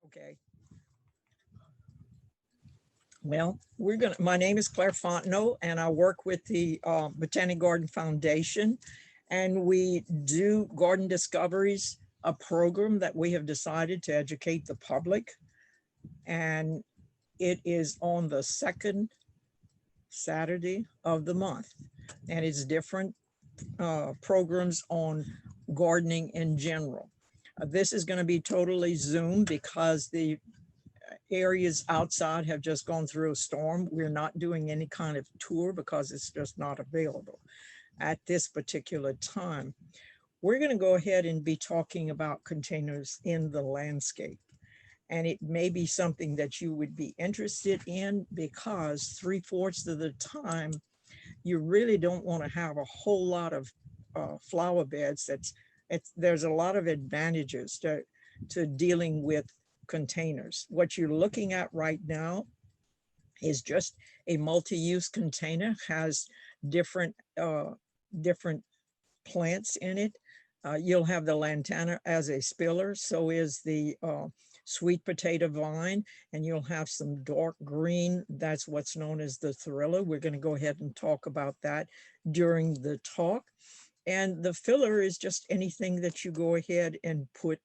Okay. Well, my name is Claire Fontenot, and I work with the Botanic Garden Foundation, and we do Garden Discoveries, a program that we have decided to educate the public. And it is on the second Saturday of the month, and it's different programs on gardening in general. This is going to be totally Zoom because the areas outside have just gone through a storm. We're not doing any kind of tour because it's just not available at this particular time. We're going to go ahead and be talking about containers in the landscape. And it may be something that you would be interested in because 3/4 of the time, you really don't want to have a whole lot of flower beds. There's a lot of advantages to dealing with containers. What you're looking at right now is just a multi-use container, has different different plants in it. You'll have the lantana as a spiller, so is the sweet potato vine, and you'll have some dark green. That's what's known as the thriller. We're going to go ahead and talk about that during the talk. And the filler is just anything that you go ahead and put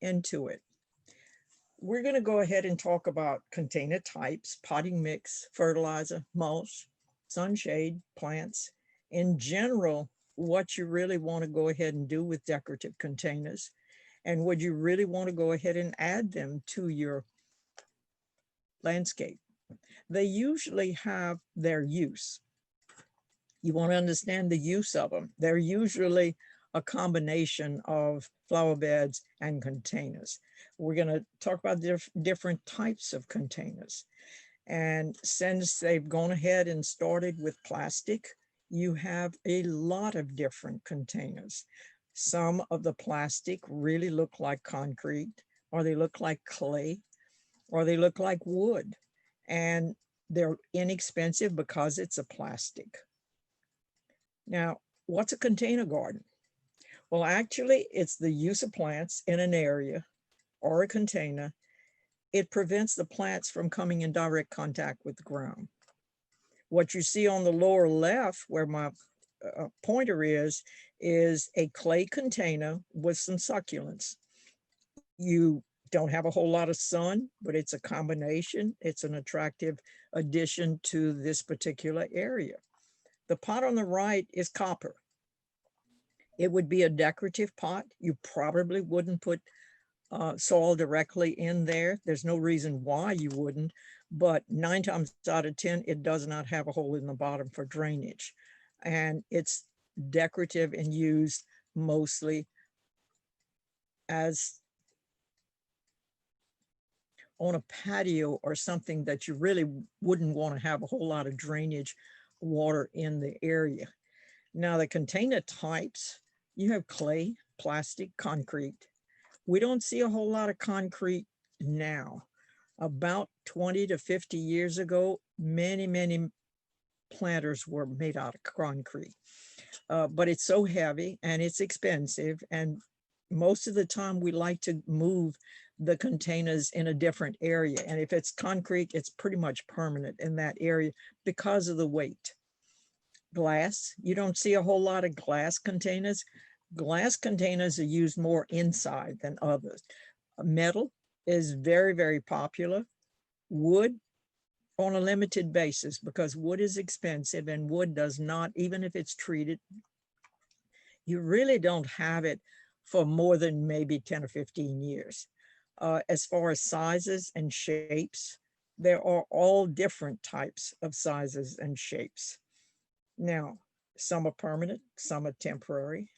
into it. We're going to go ahead and talk about container types, potting mix, fertilizer, mulch, sunshade, plants. In general, what you really want to go ahead and do with decorative containers, and would you really want to go ahead and add them to your landscape. They usually have their use. You want to understand the use of them. They're usually a combination of flower beds and containers. We're going to talk about different types of containers. And since they've gone ahead and started with plastic, you have a lot of different containers. Some of the plastic really look like concrete, or they look like clay, or they look like wood. And they're inexpensive because it's a plastic. Now, what's a container garden? Well, actually, it's the use of plants in an area or a container. It prevents the plants from coming in direct contact with the ground. What you see on the lower left, where my pointer is a clay container with some succulents. You don't have a whole lot of sun, but it's a combination. It's an attractive addition to this particular area. The pot on the right is copper. It would be a decorative pot. You probably wouldn't put soil directly in there. There's no reason why you wouldn't, but 9 times out of 10, it does not have a hole in the bottom for drainage. And it's decorative and used mostly as on a patio or something that you really wouldn't want to have a whole lot of drainage water in the area. Now, the container types, you have clay, plastic, concrete. We don't see a whole lot of concrete now. About 20 to 50 years ago, many planters were made out of concrete. But it's so heavy and it's expensive. And most of the time we like to move the containers in a different area. And if it's concrete, it's pretty much permanent in that area because of the weight. Glass, you don't see a whole lot of glass containers. Glass containers are used more inside than others. Metal is very popular. Wood on a limited basis because wood is expensive and wood does not, even if it's treated, you really don't have it for more than maybe 10 or 15 years. As far as sizes and shapes, there are all different types of sizes and shapes. Now, some are permanent, some are temporary.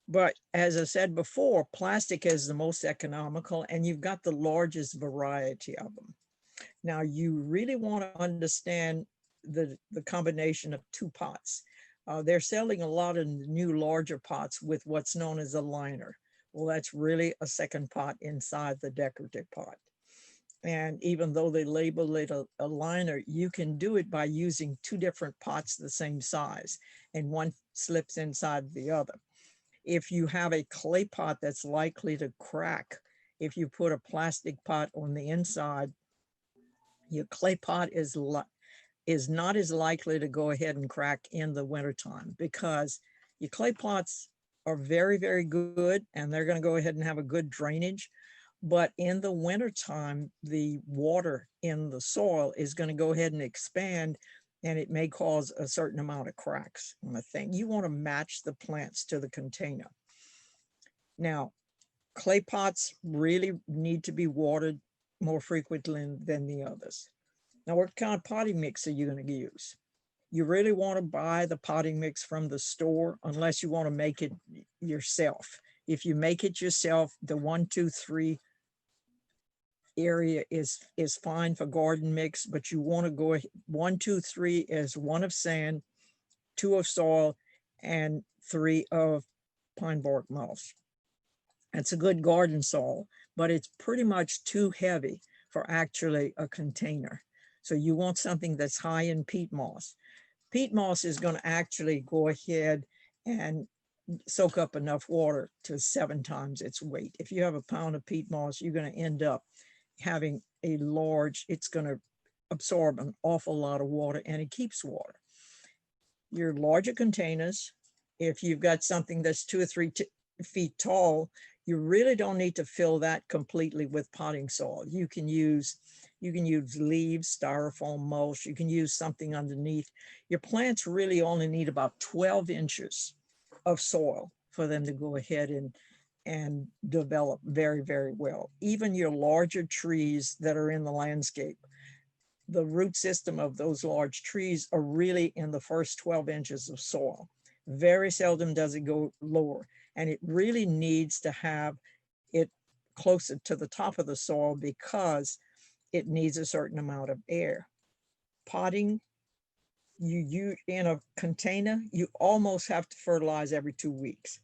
But as I said before, plastic is the most economical and you've got the largest variety of them. Now, you really want to understand the combination of 2 pots. They're selling a lot of new larger pots with what's known as a liner. Well, that's really a second pot inside the decorative pot. And even though they label it a liner, you can do it by using 2 different pots the same size, and one slips inside the other. If you have a clay pot that's likely to crack if you put a plastic pot on the inside, your clay pot is not as likely to go ahead and crack in the wintertime, because your clay pots are very, very good and they're going to go ahead and have a good drainage. But in the wintertime, the water in the soil is going to go ahead and expand, and it may cause a certain amount of cracks on the thing. You want to match the plants to the container. Now, clay pots really need to be watered more frequently than the others. Now, what kind of potting mix are you going to use? You really want to buy the potting mix from the store unless you want to make it yourself. If you make it yourself, the 1, 2, 3 area is fine for garden mix, but you want to go 1, 2, 3 is 1 of sand, 2 of soil, and 3 of pine bark mulch. That's a good garden soil, but it's pretty much too heavy for actually a container. So you want something that's high in peat moss. Peat moss is going to actually go ahead and soak up enough water to 7 times its weight. If you have a pound of peat moss, you're going to end up having a large, it's going to absorb an awful lot of water, and it keeps water. Your larger containers, if you've got something that's 2 or 3 feet tall, you really don't need to fill that completely with potting soil. You can use leaves, styrofoam mulch. You can use something underneath. Your plants really only need about 12 inches of soil for them to go ahead and develop very, very well. Even your larger trees that are in the landscape, the root system of those large trees are really in the first 12 inches of soil. Very seldom does it go lower. And it really needs to have it closer to the top of the soil because it needs a certain amount of air. Potting, you in a container, you almost have to fertilize every 2 weeks.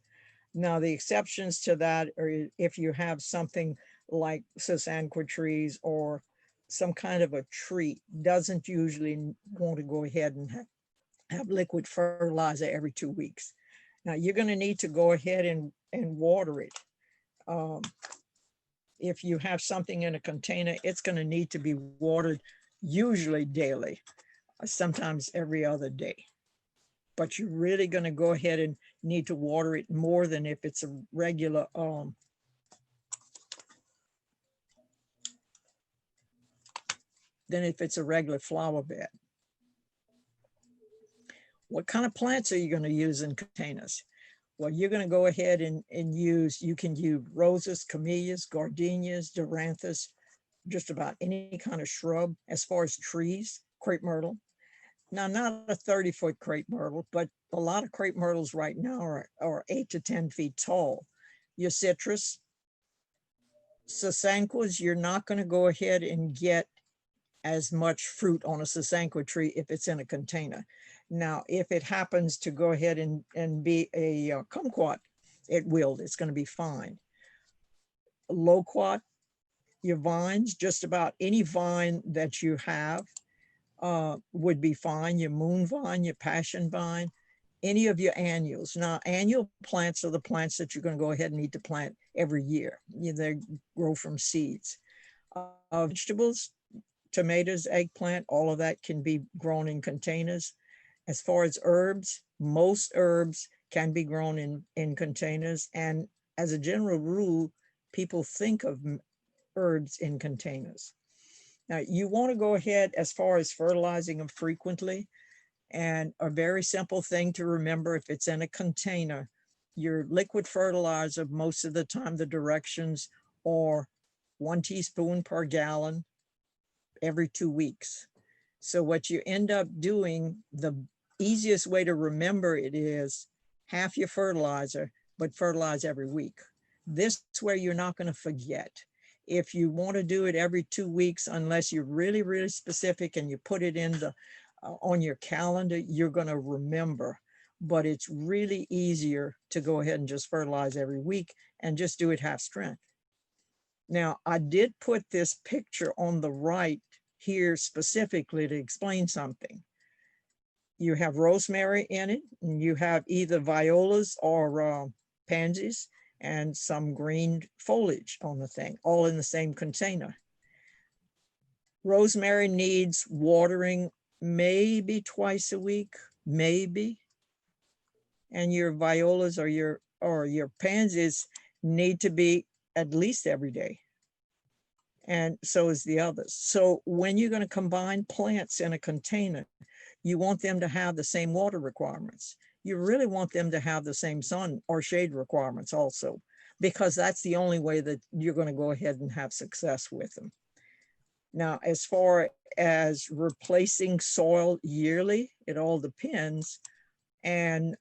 Now, the exceptions to that are if you have something like sasanqua trees or some kind of a tree doesn't usually want to go ahead and have liquid fertilizer every 2 weeks. Now, you're going to need to go ahead and water it. If you have something in a container, it's going to need to be watered usually daily, sometimes every other day. But you're really going to go ahead and need to water it more than if it's a regular flower bed. What kind of plants are you going to use in containers? Well, you're going to go ahead and you can use roses, camellias, gardenias, diranthus, just about any kind of shrub. As far as trees, crepe myrtle. Now, not a 30-foot crepe myrtle, but a lot of crepe myrtles right now are 8 to 10 feet tall. Your citrus, sasanquas, you're not going to go ahead and get as much fruit on a sasanqua tree if it's in a container. Now, if it happens to go ahead and be a kumquat, it's going to be fine. Loquat, your vines, just about any vine that you have would be fine. Your moon vine, your passion vine, any of your annuals. Now, annual plants are the plants that you're going to go ahead and need to plant every year. They grow from seeds. Vegetables, tomatoes, eggplant, all of that can be grown in containers. As far as herbs, most herbs can be grown in containers. And as a general rule, people think of herbs in containers. Now, you want to go ahead as far as fertilizing them frequently. And a very simple thing to remember, if it's in a container, your liquid fertilizer, most of the time, the directions are 1 teaspoon per gallon every 2 weeks. So what you end up doing, the easiest way to remember it is half your fertilizer, but fertilize every week. This way you're not going to forget. If you want to do it every 2 weeks, unless you're really, really specific and you put it in on your calendar, you're going to remember. But it's really easier to go ahead and just fertilize every week and just do it half strength. Now, I did put this picture on the right here specifically to explain something. You have rosemary in it, and you have either violas or pansies. and some green foliage on the thing, all in the same container. Rosemary needs watering maybe twice a week, maybe. And your violas or your pansies need to be at least every day. And so is the others. So when you're going to combine plants in a container, you want them to have the same water requirements. You really want them to have the same sun or shade requirements also, because that's the only way that you're going to go ahead and have success with them. Now, as far as replacing soil yearly, it all depends. And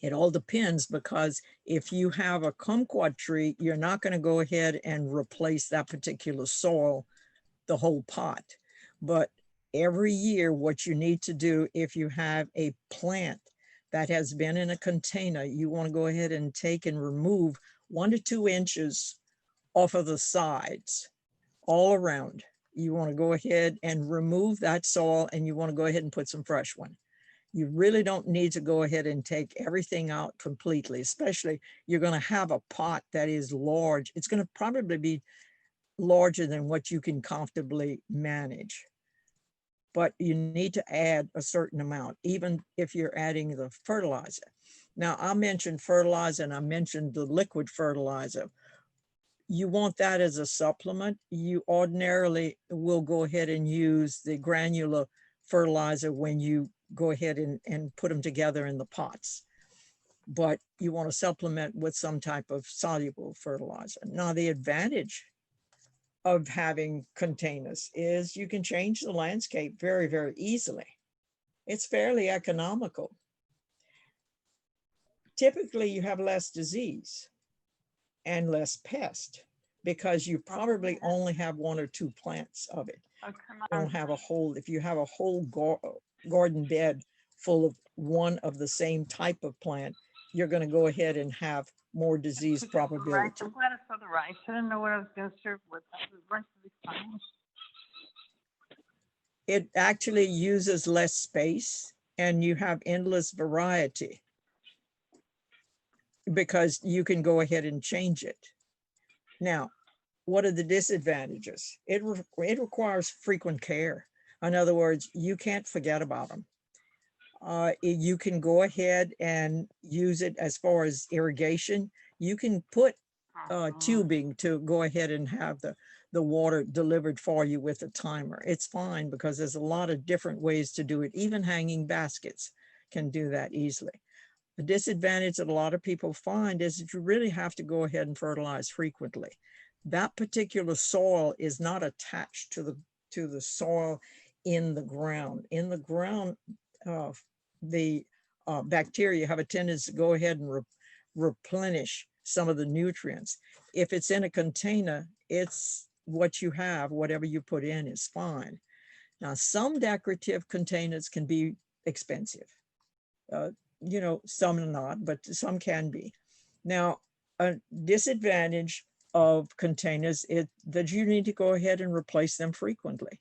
it all depends, because if you have a kumquat tree, you're not going to go ahead and replace that particular soil, the whole pot. But every year, what you need to do, if you have a plant that has been in a container, you want to go ahead and take and remove 1 to 2 inches off of the sides all around. You want to go ahead and remove that soil, and you want to go ahead and put some fresh one. You really don't need to go ahead and take everything out completely, especially you're going to have a pot that is large. It's going to probably be larger than what you can comfortably manage. But you need to add a certain amount, even if you're adding the fertilizer. Now, I mentioned fertilizer and I mentioned the liquid fertilizer. You want that as a supplement. You ordinarily will go ahead and use the granular fertilizer when you go ahead and put them together in the pots. But you want to supplement with some type of soluble fertilizer. Now, the advantage of having containers is you can change the landscape very, very easily. It's fairly economical. Typically, you have less disease and less pest, because you probably only have 1 or 2 plants of it. You don't have a whole, if you have a whole garden bed full of one of the same type of plant, you're going to go ahead and have more disease probability. I'm glad I saw the rice. I didn't know what I was going to serve with. It actually uses less space, and you have endless variety, because you can go ahead and change it. Now, what are the disadvantages? It requires frequent care. In other words, you can't forget about them. You can go ahead and use it as far as irrigation. You can put tubing to go ahead and have the water delivered for you with a timer. It's fine, because there's a lot of different ways to do it. Even hanging baskets can do that easily. The disadvantage that a lot of people find is that you really have to go ahead and fertilize frequently. That particular soil is not attached to the soil in the ground. In the ground, the bacteria have a tendency to go ahead and replenish some of the nutrients. If it's in a container, it's what you have, whatever you put in is fine. Now, some decorative containers can be expensive. You know, some are not, but some can be. Now, a disadvantage of containers is that you need to go ahead and replace them frequently,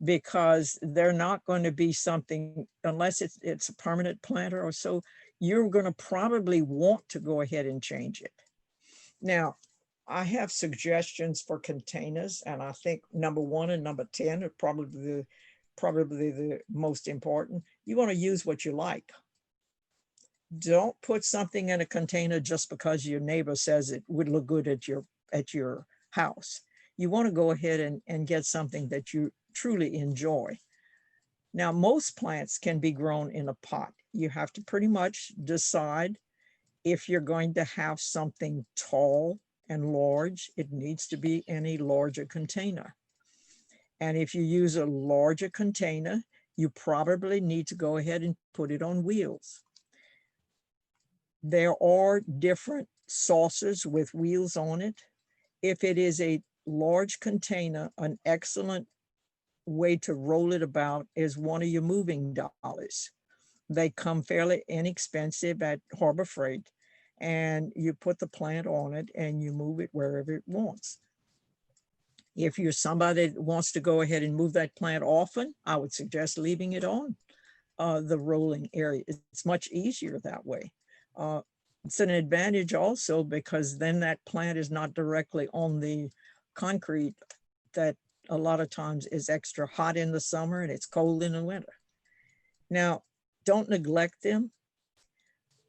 because they're not going to be something, unless it's a permanent planter or so, you're going to probably want to go ahead and change it. Now, I have suggestions for containers, and I think number 1 and number 10 are probably the most important. You want to use what you like. Don't put something in a container just because your neighbor says it would look good at your house. You want to go ahead and get something that you truly enjoy. Now, most plants can be grown in a pot. You have to pretty much decide if you're going to have something tall and large, it needs to be in a larger container. And if you use a larger container, you probably need to go ahead and put it on wheels. There are different saucers with wheels on it. If it is a large container, an excellent way to roll it about is one of your moving dollies. They come fairly inexpensive at Harbor Freight, and you put the plant on it and you move it wherever it wants. If you're somebody that wants to go ahead and move that plant often, I would suggest leaving it on the rolling area. It's much easier that way. It's an advantage also because then that plant is not directly on the concrete that a lot of times is extra hot in the summer and it's cold in the winter. Now, don't neglect them.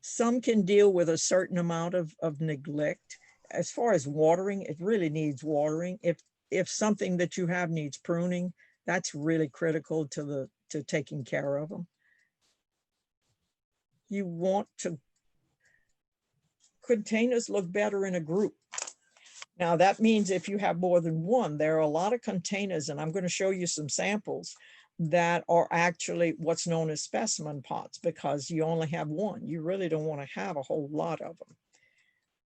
Some can deal with a certain amount of neglect. As far as watering, it really needs watering. If something that you have needs pruning, that's really critical to taking care of them. You want to, containers look better in a group. Now that means if you have more than one, there are a lot of containers, and I'm going to show you some samples that are actually what's known as specimen pots because you only have one. You really don't want to have a whole lot of them.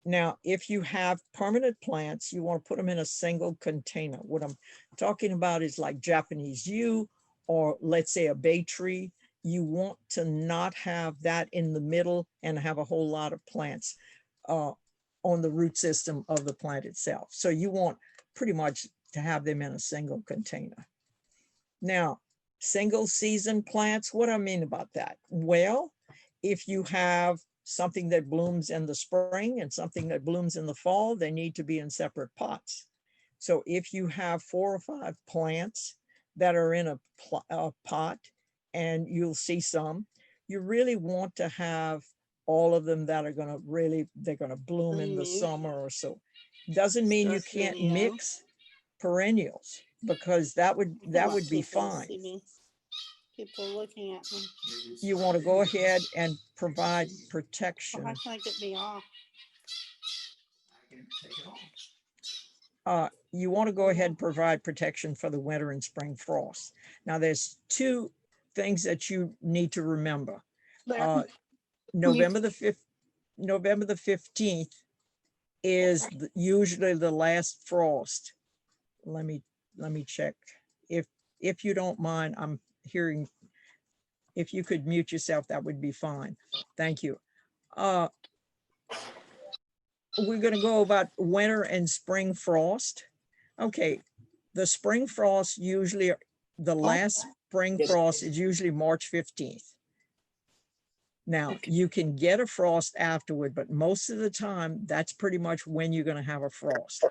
Now, if you have permanent plants, you want to put them in a single container. What I'm talking about is like Japanese yew, or let's say a bay tree. You want to not have that in the middle and have a whole lot of plants on the root system of the plant itself. So you want pretty much to have them in a single container. Now, single season plants, what do I mean about that? Well, if you have something that blooms in the spring and something that blooms in the fall, they need to be in separate pots. So if you have 4 or 5 plants that are in a pot, and you'll see some, you really want to have all of them that are going to really, they're going to bloom in the summer or so. Doesn't mean you can't mix perennials, because that would be fine. People looking at me. You want to go ahead and provide Well, protection. how can I get me off? You want to go ahead and provide protection for the winter and spring frost. Now, there's 2 things that you need to remember. November the 15th is usually the last frost. Let me check. If you don't mind, I'm hearing, if you could mute yourself, that would be fine. Thank you. We're going to go about winter and spring frost. Okay, the spring frost usually, the last spring frost is usually March 15th. Now, you can get a frost afterward, but most of the time, that's pretty much when you're going to have a frost.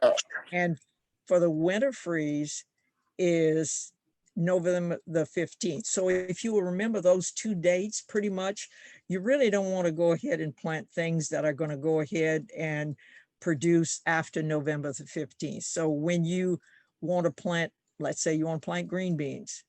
And for the winter freeze is November the 15th. So if you will remember those 2 dates, pretty much, you really don't want to go ahead and plant things that are going to go ahead and produce after November the 15th. So when you want to plant, let's say you want to plant green beans,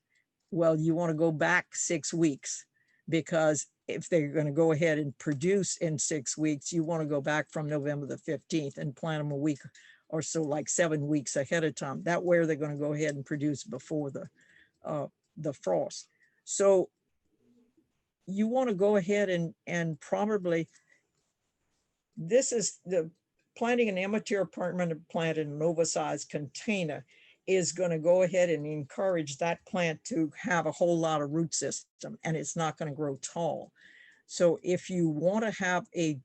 well, you want to go back 6 weeks, because if they're going to go ahead and produce in 6 weeks, you want to go back from November the 15th and plant them a week or so, like 7 weeks ahead of time. That way they're going to go ahead and produce before the frost. So you want to go ahead and probably, this is the planting an immature permanent plant in an oversized container is going to go ahead and encourage that plant to have a whole lot of root system, and it's not going to grow tall. So if you want to have a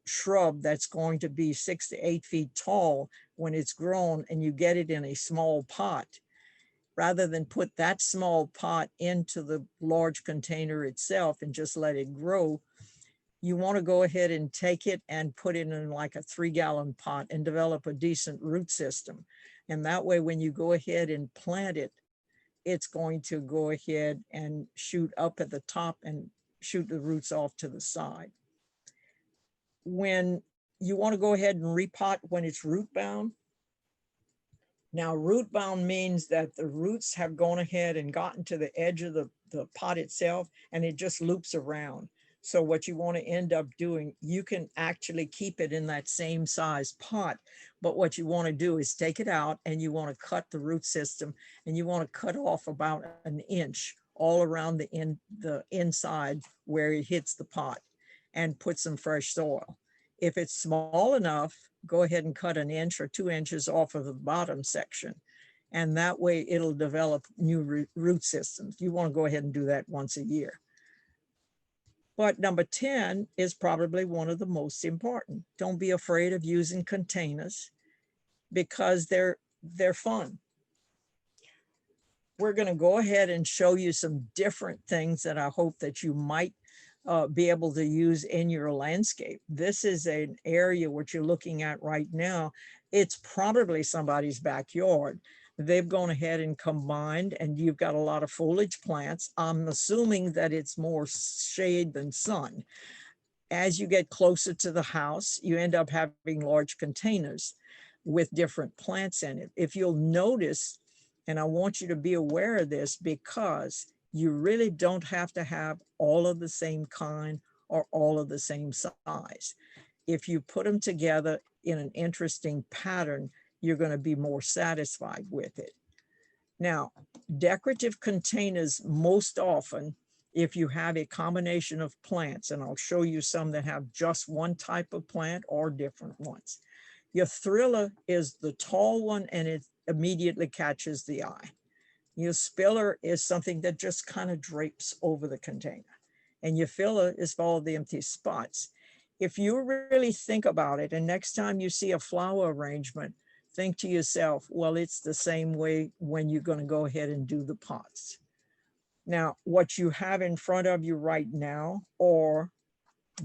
shrub that's going to be 6 to 8 feet tall when it's grown, and you get it in a small pot, rather than put that small pot into the large container itself and just let it grow, you want to go ahead and take it and put it in like a 3-gallon pot and develop a decent root system. And that way, when you go ahead and plant it, it's going to go ahead and shoot up at the top and shoot the roots off to the side. When you want to go ahead and repot when it's root bound. Now, root bound means that the roots have gone ahead and gotten to the edge of the pot itself, and it just loops around. So what you want to end up doing, you can actually keep it in that same size pot, but what you want to do is take it out and you want to cut the root system, and you want to cut off about 1 inch all around the inside where it hits the pot, and put some fresh soil. If it's small enough, go ahead and cut 1 inch or 2 inches off of the bottom section. And that way it'll develop new root systems. You want to go ahead and do that once a year. But number 10 is probably one of the most important. Don't be afraid of using containers, because they're fun. We're going to go ahead and show you some different things that I hope that you might be able to use in your landscape. This is an area what you're looking at right now. It's probably somebody's backyard. They've gone ahead and combined, and you've got a lot of foliage plants. I'm assuming that it's more shade than sun. As you get closer to the house, you end up having large containers with different plants in it. If you'll notice, and I want you to be aware of this, because you really don't have to have all of the same kind or all of the same size. If you put them together in an interesting pattern, you're going to be more satisfied with it. Now, decorative containers, most often, if you have a combination of plants, and I'll show you some that have just one type of plant or different ones. Your thriller is the tall one, and it immediately catches the eye. Your spiller is something that just kind of drapes over the container. And your filler is for all the empty spots. If you really think about it, and next time you see a flower arrangement, think to yourself, well, it's the same way when you're going to go ahead and do the pots. Now, what you have in front of you right now are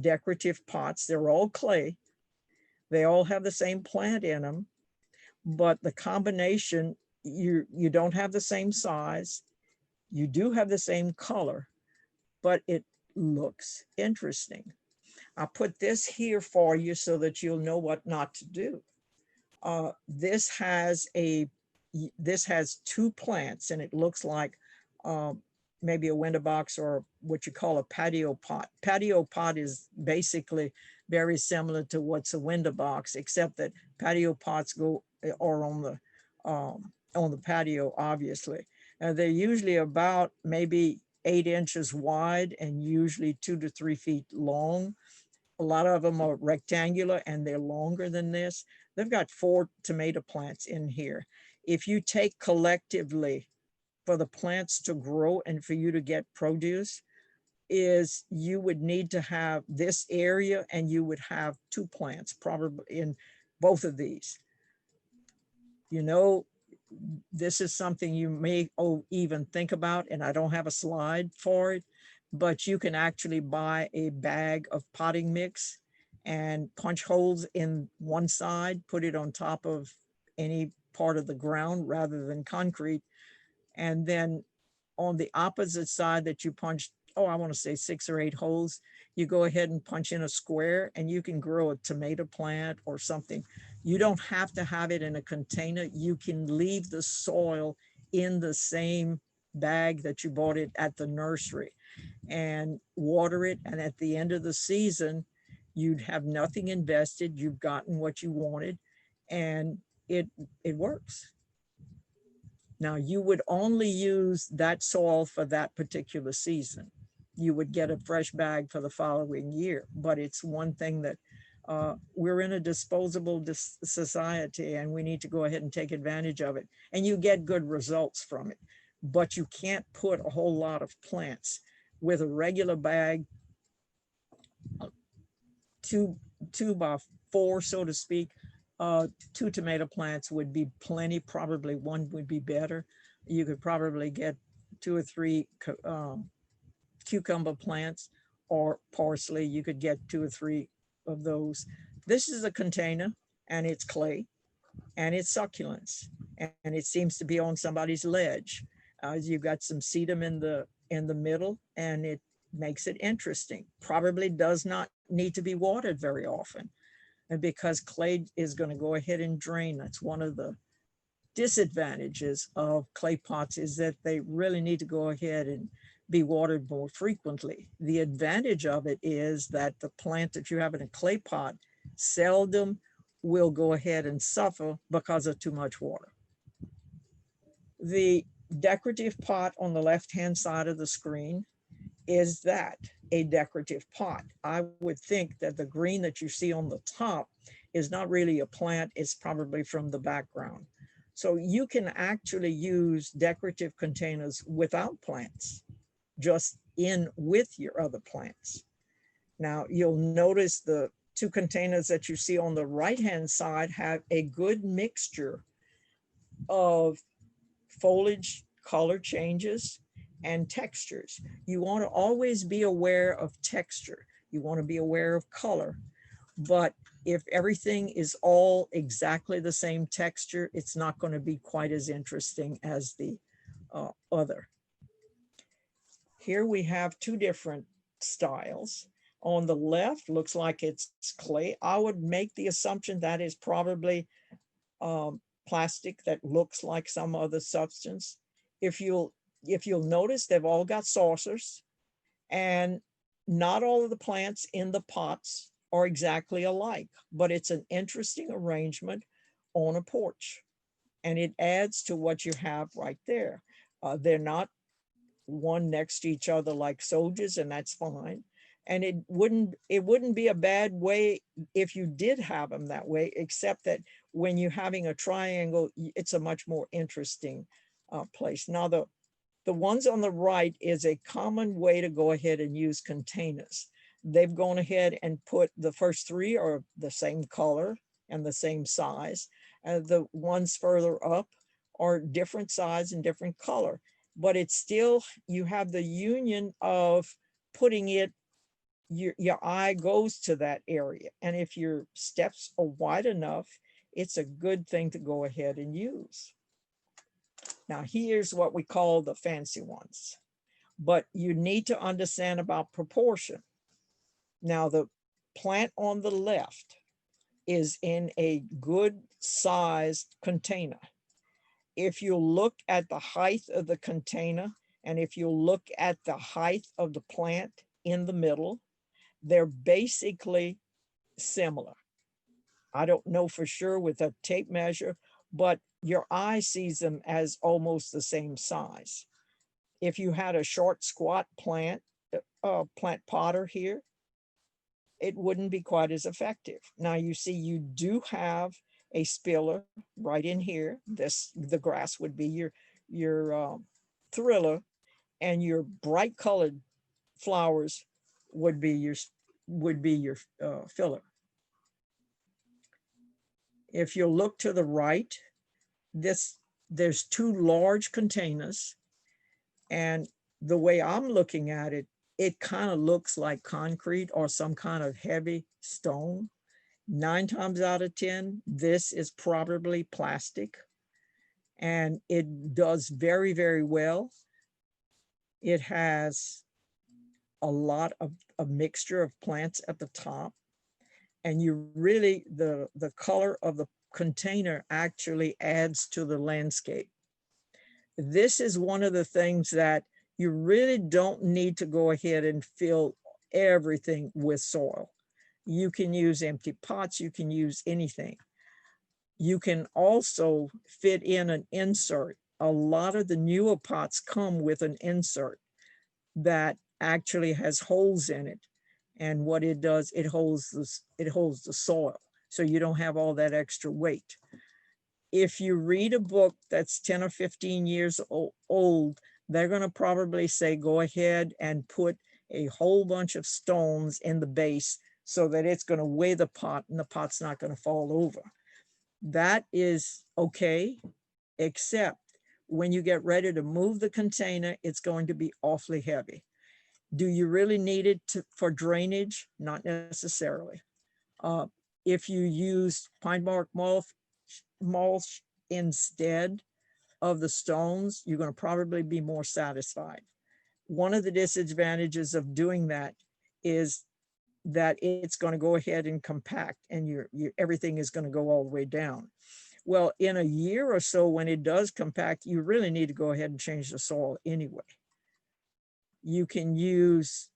decorative pots. They're all clay. They all have the same plant in them, but the combination, you don't have the same size. You do have the same color, but it looks interesting. I put this here for you so that you'll know what not to do. This has two plants, and it looks like maybe a window box or what you call a patio pot. Patio pot is basically very similar to what's a window box, except that patio pots are on the patio, obviously. They're usually about maybe 8 inches wide and usually 2 to 3 feet long. A lot of them are rectangular and they're longer than this. They've got 4 tomato plants in here. If you take collectively for the plants to grow and for you to get produce, is you would need to have this area and you would have 2 plants probably in both of these. You know, this is something you may even think about, and I don't have a slide for it, but you can actually buy a bag of potting mix and punch holes in one side, put it on top of any part of the ground rather than concrete. And then on the opposite side that you punched, I want to say 6 or 8 holes, you go ahead and punch in a square and you can grow a tomato plant or something. You don't have to have it in a container. You can leave the soil in the same bag that you bought it at the nursery and water it. And at the end of the season, you'd have nothing invested. You've gotten what you wanted, and it works. Now, you would only use that soil for that particular season. You would get a fresh bag for the following year, but it's one thing that we're in a disposable society, and we need to go ahead and take advantage of it. And you get good results from it, but you can't put a whole lot of plants with a regular bag, 2 by 4, so to speak. 2 tomato plants would be plenty. Probably 1 would be better. You could probably get 2 or 3 cucumber plants or parsley. You could get 2 or 3 of those. This is a container, and it's clay, and it's succulents, and it seems to be on somebody's ledge. You've got some sedum in the middle, and it makes it interesting. Probably does not need to be watered very often, and because clay is going to go ahead and drain. That's one of the disadvantages of clay pots, is that they really need to go ahead and be watered more frequently. The advantage of it is that the plant that you have in a clay pot seldom will go ahead and suffer because of too much water. The decorative pot on the left-hand side of the screen, is that a decorative pot? I would think that the green that you see on the top is not really a plant. It's probably from the background. So you can actually use decorative containers without plants, just in with your other plants. Now you'll notice the 2 containers that you see on the right-hand side have a good mixture of foliage color changes and textures. You want to always be aware of texture. You want to be aware of color. But if everything is all exactly the same texture, it's not going to be quite as interesting as the other. Here we have two different styles. On the left, looks like it's clay. I would make the assumption that is probably plastic that looks like some other substance. If you'll notice, they've all got saucers, and not all of the plants in the pots are exactly alike, but it's an interesting arrangement on a porch, and it adds to what you have right there. They're not one next to each other like soldiers, and that's fine. And it wouldn't be a bad way if you did have them that way, except that when you're having a triangle, it's a much more interesting place. Now, the ones on the right is a common way to go ahead and use containers. They've gone ahead and put the first three are the same color and the same size. The ones further up are different size and different color, but it's still, you have the union of putting it, your eye goes to that area. And if your steps are wide enough, it's a good thing to go ahead and use. Now, here's what we call the fancy ones, but you need to understand about proportion. Now, the plant on the left is in a good sized container. If you look at the height of the container, and if you look at the height of the plant in the middle, they're basically similar. I don't know for sure with a tape measure, but your eye sees them as almost the same size. If you had a short, squat plant potter here, it wouldn't be quite as effective. Now you see, you do have a spiller right in here. The grass would be your thriller, and your bright colored flowers would be your filler. If you look to the right, there's two large containers, and the way I'm looking at it, it kind of looks like concrete or some kind of heavy stone. 9 times out of 10, this is probably plastic, and it does very, very well. It has a lot of a mixture of plants at the top, and you really, the color of the container actually adds to the landscape. This is one of the things that you really don't need to go ahead and fill everything with soil. You can use empty pots, you can use anything. You can also fit in an insert. A lot of the newer pots come with an insert that actually has holes in it. And what it does, it holds the soil, so you don't have all that extra weight. If you read a book that's 10 or 15 years old, they're going to probably say, go ahead and put a whole bunch of stones in the base so that it's going to weigh the pot and the pot's not going to fall over. That is okay, except when you get ready to move the container, it's going to be awfully heavy. Do you really need it for drainage? Not necessarily. If you use pine bark mulch instead of the stones, you're going to probably be more satisfied. One of the disadvantages of doing that is that it's going to go ahead and compact, and your everything is going to go all the way down. Well, in a year or so, when it does compact, you really need to go ahead and change the soil anyway. You can use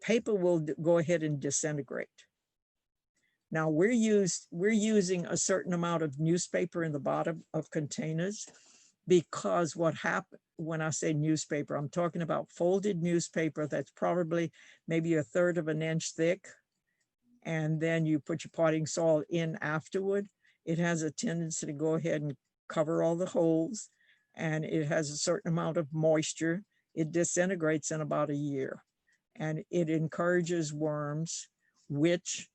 paper, will go ahead and disintegrate. Now we're using a certain amount of newspaper in the bottom of containers, because what happened, when I say newspaper, I'm talking about folded newspaper that's probably maybe 1/3 of an inch thick, and then you put your potting soil in afterward. It has a tendency to go ahead and cover all the holes, and it has a certain amount of moisture. It disintegrates in about a year, and it encourages worms, which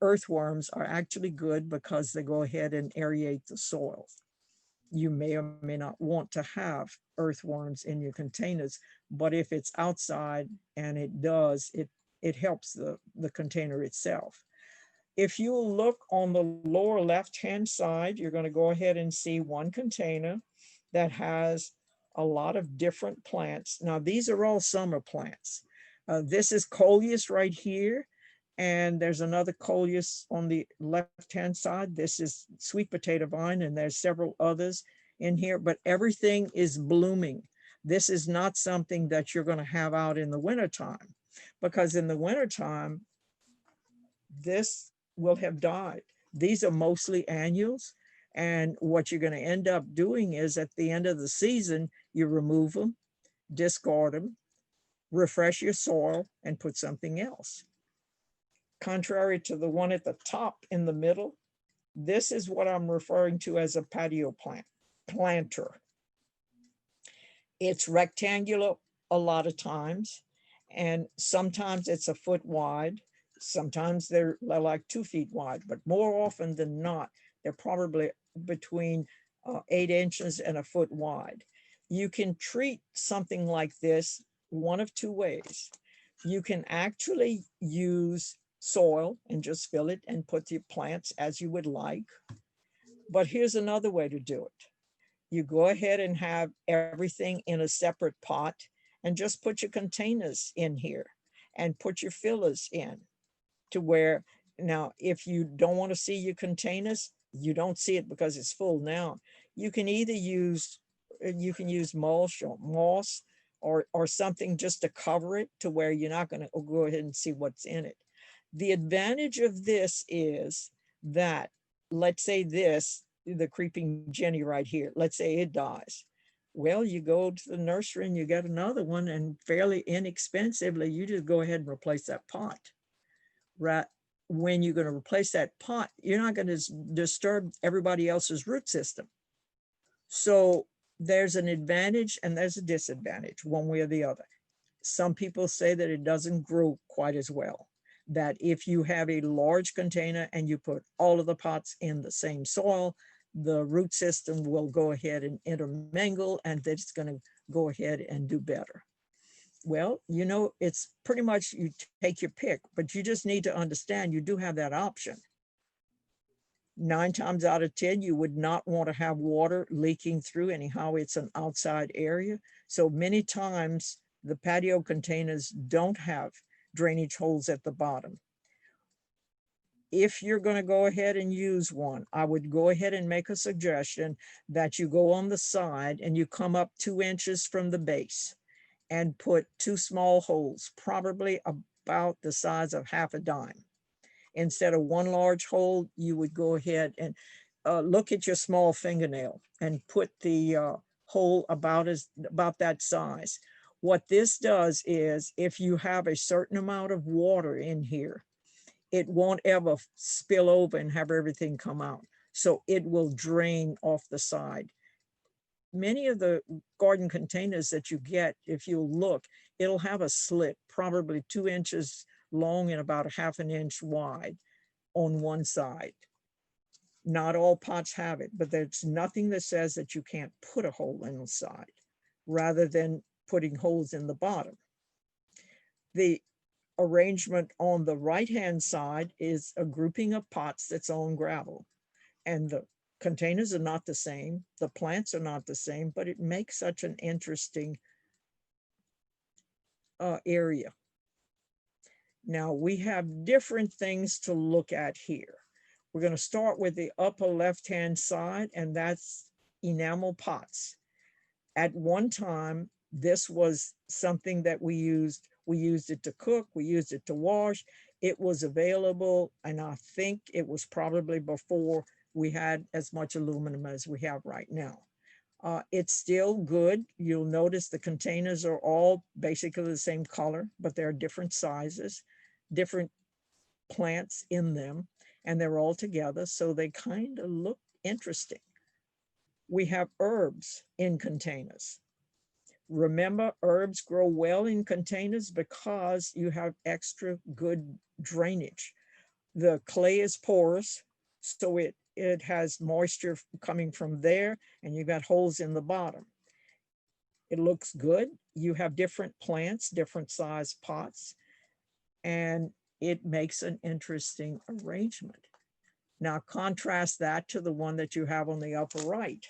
earthworms are actually good because they go ahead and aerate the soil. you may or may not want to have earthworms in your containers, but if it's outside and it does, it helps the container itself. If you look on the lower left-hand side, you're going to go ahead and see one container that has a lot of different plants. Now, these are all summer plants. This is coleus right here, and there's another coleus on the left-hand side. This is sweet potato vine, and there's several others in here, but everything is blooming. This is not something that you're going to have out in the wintertime, because in the wintertime, this will have died. These are mostly annuals. And what you're going to end up doing is at the end of the season, you remove them, discard them, refresh your soil, and put something else. Contrary to the one at the top in the middle, this is what I'm referring to as a patio planter. It's rectangular a lot of times, and sometimes it's a foot wide. Sometimes they're like 2 feet wide, but more often than not, they're probably between 8 inches and a foot wide. You can treat something like this one of 2 ways. You can actually use soil and just fill it and put your plants as you would like. But here's another way to do it. You go ahead and have everything in a separate pot and just put your containers in here and put your fillers in to where, now, if you don't want to see your containers, you don't see it because it's full now. You can either use, mulch or moss or something just to cover it to where you're not going to go ahead and see what's in it. The advantage of this is that, let's say the creeping Jenny right here, let's say it dies. Well, you go to the nursery and you get another one, and fairly inexpensively, you just go ahead and replace that pot. Right. When you're going to replace that pot, you're not going to disturb everybody else's root system. So there's an advantage and there's a disadvantage, one way or the other. Some people say that it doesn't grow quite as well, that if you have a large container and you put all of the pots in the same soil, the root system will go ahead and intermingle, and that it's going to go ahead and do better. Well, it's pretty much you take your pick, but you just need to understand you do have that option. 9 times out of 10, you would not want to have water leaking through. Anyhow, it's an outside area. So many times the patio containers don't have drainage holes at the bottom. If you're going to go ahead and use one, I would go ahead and make a suggestion that you go on the side and you come up 2 inches from the base and put 2 small holes, probably about the size of half a dime. Instead of 1 large hole, you would go ahead and look at your small fingernail and put the hole about that size. What this does is, if you have a certain amount of water in here, it won't ever spill over and have everything come out. So it will drain off the side. Many of the garden containers that you get, if you look, it'll have a slit, probably 2 inches long and about ½ an inch wide on one side. Not all pots have it, but there's nothing that says that you can't put a hole in the side rather than putting holes in the bottom. The arrangement on the right-hand side is a grouping of pots that's on gravel, and the containers are not the same, the plants are not the same, but it makes such an interesting area. Now we have different things to look at here. We're going to start with the upper left-hand side, and that's enamel pots. At one time, this was something that we used. We used it to cook, we used it to wash. It was available, and I think it was probably before we had as much aluminum as we have right now. It's still good. You'll notice the containers are all basically the same color, but they're different sizes, different plants in them, and they're all together, so they kind of look interesting. We have herbs in containers. Remember, herbs grow well in containers because you have extra good drainage. The clay is porous, so it it has moisture coming from there, and you got holes in the bottom. It looks good. You have different plants, different size pots, and it makes an interesting arrangement. Now contrast that to the one that you have on the upper right.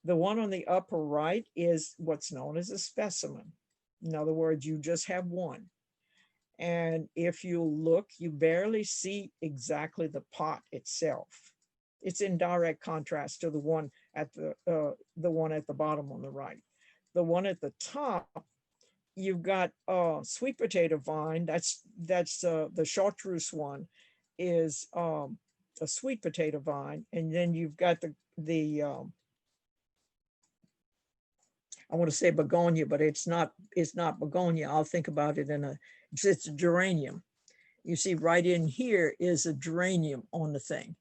The one on the upper right is what's known as a specimen. In other words, you just have one. And if you look, you barely see exactly the pot itself. It's in direct contrast to the one at the bottom on the right. The one at the top, you've got sweet potato vine. That's the chartreuse one is a sweet potato vine, and then you've got the I want to say begonia, but it's not begonia. I'll think about it it's a geranium. You see right in here is a geranium on the thing.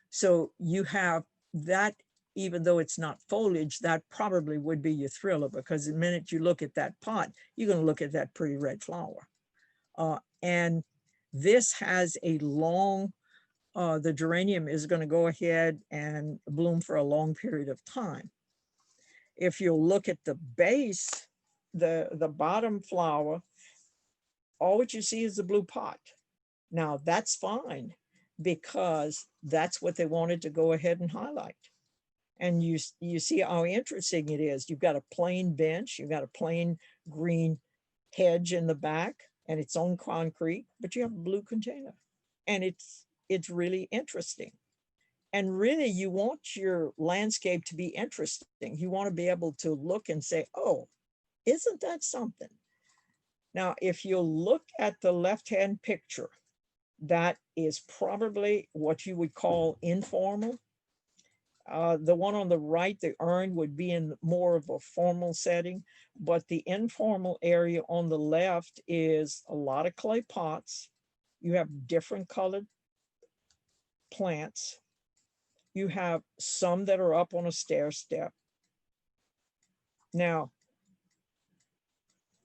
So you have that, even though it's not foliage, that probably would be your thriller, because the minute you look at that pot, you're going to look at that pretty red flower. And this has a long, the geranium is going to go ahead and bloom for a long period of time. If you look at the base, the bottom flower, all what you see is the blue pot. Now that's fine, because that's what they wanted to go ahead and highlight. And you see how interesting it is. You've got a plain bench, you've got a plain green hedge in the back, and it's on concrete, but you have a blue container. And it's really interesting. And really, you want your landscape to be interesting. You want to be able to look and say, oh, isn't that something? Now, if you look at the left-hand picture, that is probably what you would call informal. The one on the right, the urn, would be in more of a formal setting, but the informal area on the left is a lot of clay pots. You have different colored plants. You have some that are up on a stair step. Now,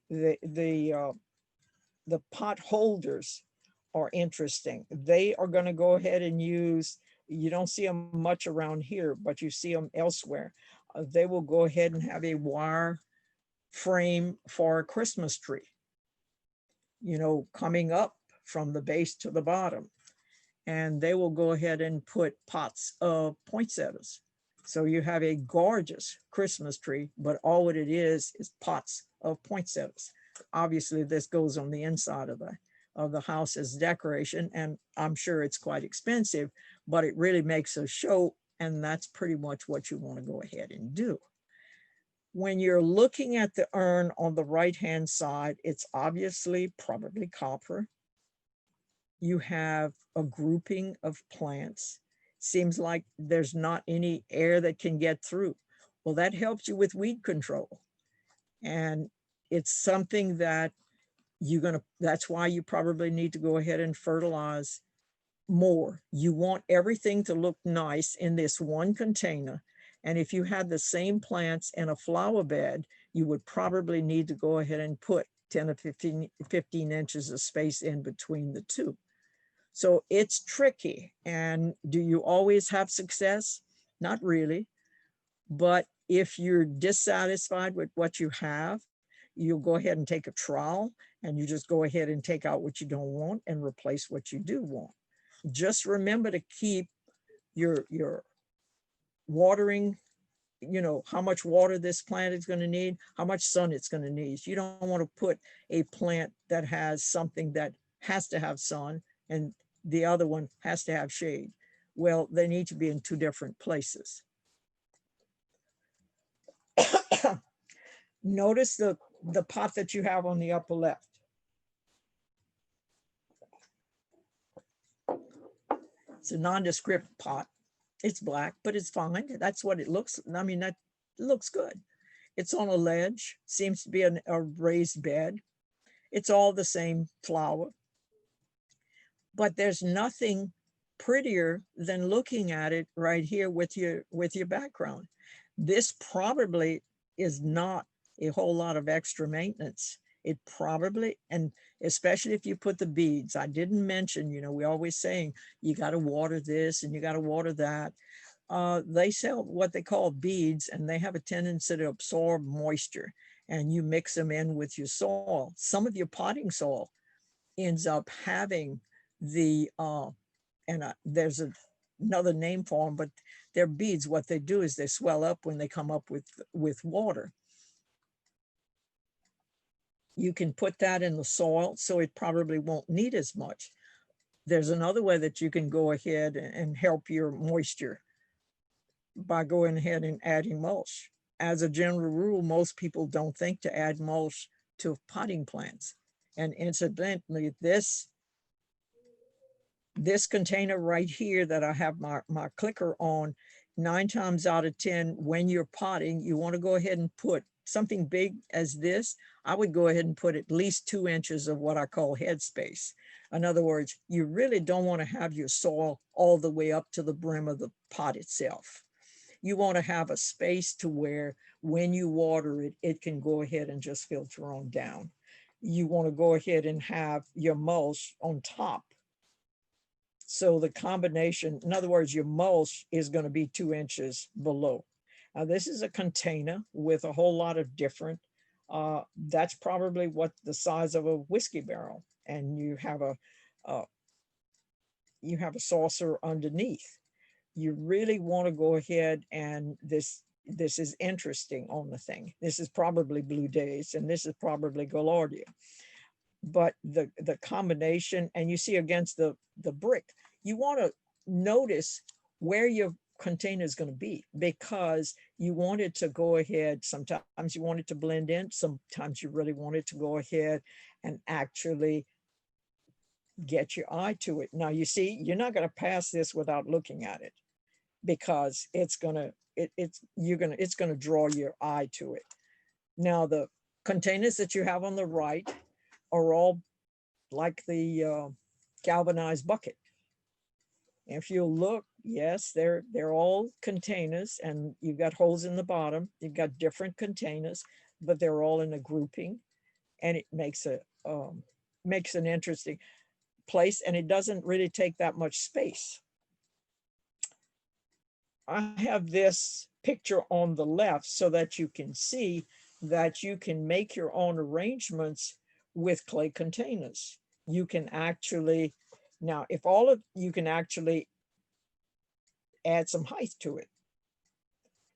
the pot holders are interesting. They are going to go ahead and use, you don't see them much around here, but you see them elsewhere. They will go ahead and have a wire frame for a Christmas tree, coming up from the base to the bottom. And they will go ahead and put pots of poinsettias. So you have a gorgeous Christmas tree, but all what it is pots of poinsettias. Obviously, this goes on the inside of the house as decoration, and I'm sure it's quite expensive, but it really makes a show, and that's pretty much what you want to go ahead and do. When you're looking at the urn on the right-hand side, it's obviously probably copper. You have a grouping of plants. Seems like there's not any air that can get through. Well, that helps you with weed control. And it's something that that's why you probably need to go ahead and fertilize more. You want everything to look nice in this one container. And if you had the same plants in a flower bed, you would probably need to go ahead and put 10 or 15 inches of space in between the two. So it's tricky. And do you always have success? Not really. But if you're dissatisfied with what you have, you'll go ahead and take a trowel and you just go ahead and take out what you don't want and replace what you do want. Just remember to keep your watering, how much water this plant is going to need, how much sun it's going to need. You don't want to put a plant that has something that has to have sun and the other one has to have shade. Well, they need to be in two different places. Notice the pot that you have on the upper left. It's a nondescript pot. It's black, but it's fine. That's what it looks. I mean, that looks good. It's on a ledge, seems to be a raised bed. It's all the same flower. But there's nothing prettier than looking at it right here with your background. This probably is not a whole lot of extra maintenance. It probably, and especially if you put the beads, I didn't mention, we always saying you got to water this and you got to water that. They sell what they call beads, and they have a tendency to absorb moisture, and you mix them in with your soil. Some of your potting soil ends up having the, there's another name for them, but they're beads. What they do is they swell up when they come up with water. You can put that in the soil, so it probably won't need as much. There's another way that you can go ahead and help your moisture by going ahead and adding mulch. As a general rule, most people don't think to add mulch to potting plants. And incidentally, this container right here that I have my clicker on, 9 times out of 10, when you're potting, you want to go ahead and put something big as this. I would go ahead and put at least 2 inches of what I call headspace. In other words, you really don't want to have your soil all the way up to the brim of the pot itself. You want to have a space to where when you water it, it can go ahead and just filter on down. You want to go ahead and have your mulch on top. So the combination, in other words, your mulch is going to be 2 inches below. Now, this is a container with a whole lot of different, that's probably what the size of a whiskey barrel. And you have a saucer underneath. You really want to go ahead, and this is interesting on the thing. This is probably Blue Days, and this is probably Gaillardia. But the combination, and you see against the brick, you want to notice where your container is going to be, because you want it to go ahead. Sometimes you want it to blend in. Sometimes you really want it to go ahead and actually get your eye to it. Now, you see, you're not going to pass this without looking at it, because it's going to draw your eye to it. Now, the containers that you have on the right are all like the galvanized bucket. If you look, yes, they're all containers, and you've got holes in the bottom. You've got different containers, but they're all in a grouping, and it makes an interesting place, and it doesn't really take that much space. I have this picture on the left so that you can see that you can make your own arrangements with clay containers. You can actually, now if you can actually add some height to it.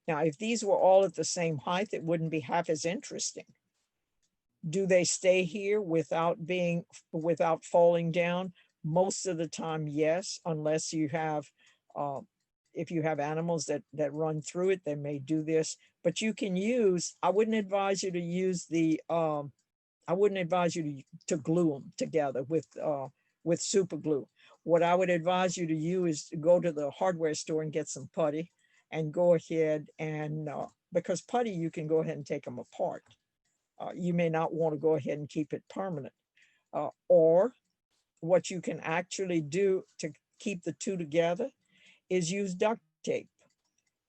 Now, if these were all at the same height, it wouldn't be half as interesting. Do they stay here without falling down? Most of the time, yes, unless you have, if you have animals that run through it, they may do this. But you can use, I wouldn't advise you to use to glue them together with super glue. What I would advise you to use is to go to the hardware store and get some putty, and go ahead and, because putty, you can go ahead and take them apart. You may not want to go ahead and keep it permanent. Or what you can actually do to keep the two together is use duct tape.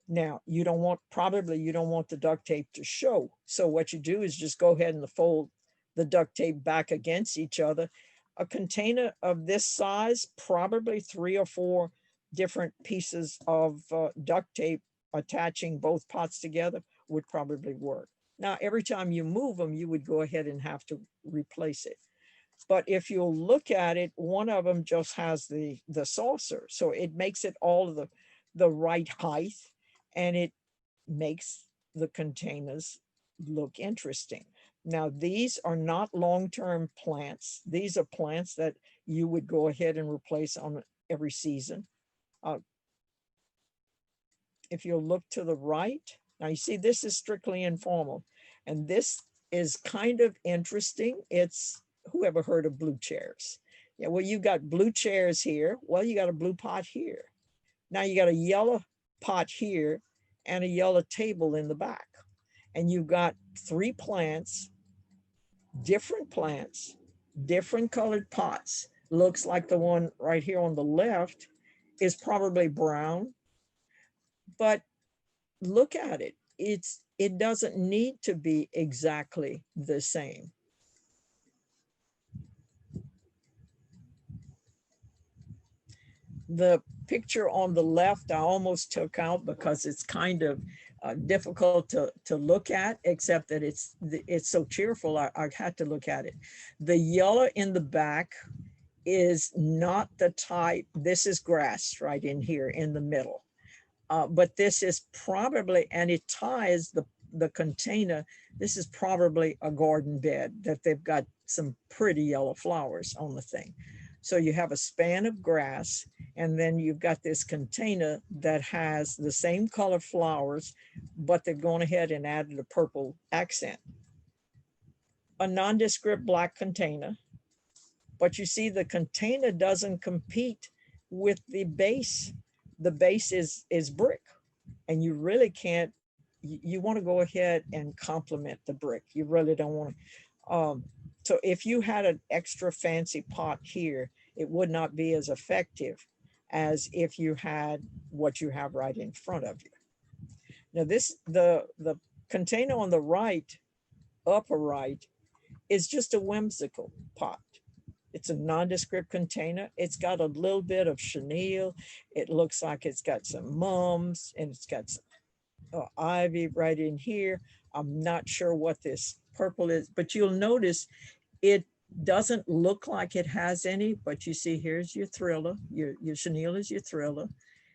Now, you don't want the duct tape to show. So what you do is just go ahead and fold the duct tape back against each other. A container of this size, probably 3 or 4 different pieces of duct tape attaching both pots together would probably work. Now, every time you move them, you would go ahead and have to replace it. But if you'll look at it, one of them just has the saucer. So it makes it all of the right height, and it makes the containers look interesting. Now, these are not long-term plants. These are plants that you would go ahead and replace on every season. If you'll look to the right, now you see this is strictly informal, and this is kind of interesting. It's, who ever heard of blue chairs? Yeah, well, you've got blue chairs here. Well, you got a blue pot here. Now you got a yellow pot here and a yellow table in the back. And you've got 3 plants, different colored pots. Looks like the one right here on the left is probably brown, but look at it. It doesn't need to be exactly the same. The picture on the left, I almost took out because it's kind of difficult to look at, except that it's so cheerful. I had to look at it. The yellow in the back is not the type. This is grass right in here in the middle. But this is probably, and it ties the container. This is probably a garden bed that they've got some pretty yellow flowers on the thing. So you have a span of grass, and then you've got this container that has the same color flowers, but they've gone ahead and added a purple accent. A nondescript black container, but you see the container doesn't compete with the base. The base is brick, and you really can't, you want to go ahead and complement the brick. You really don't want to. So if you had an extra fancy pot here, it would not be as effective as if you had what you have right in front of you. Now the container on the right, upper right, is just a whimsical pot. It's a nondescript container. It's got a little bit of chenille. It looks like it's got some mums, and it's got some ivy right in here. I'm not sure what this purple is, but you'll notice it doesn't look like it has any, but you see here's your thriller. Your chenille is your thriller,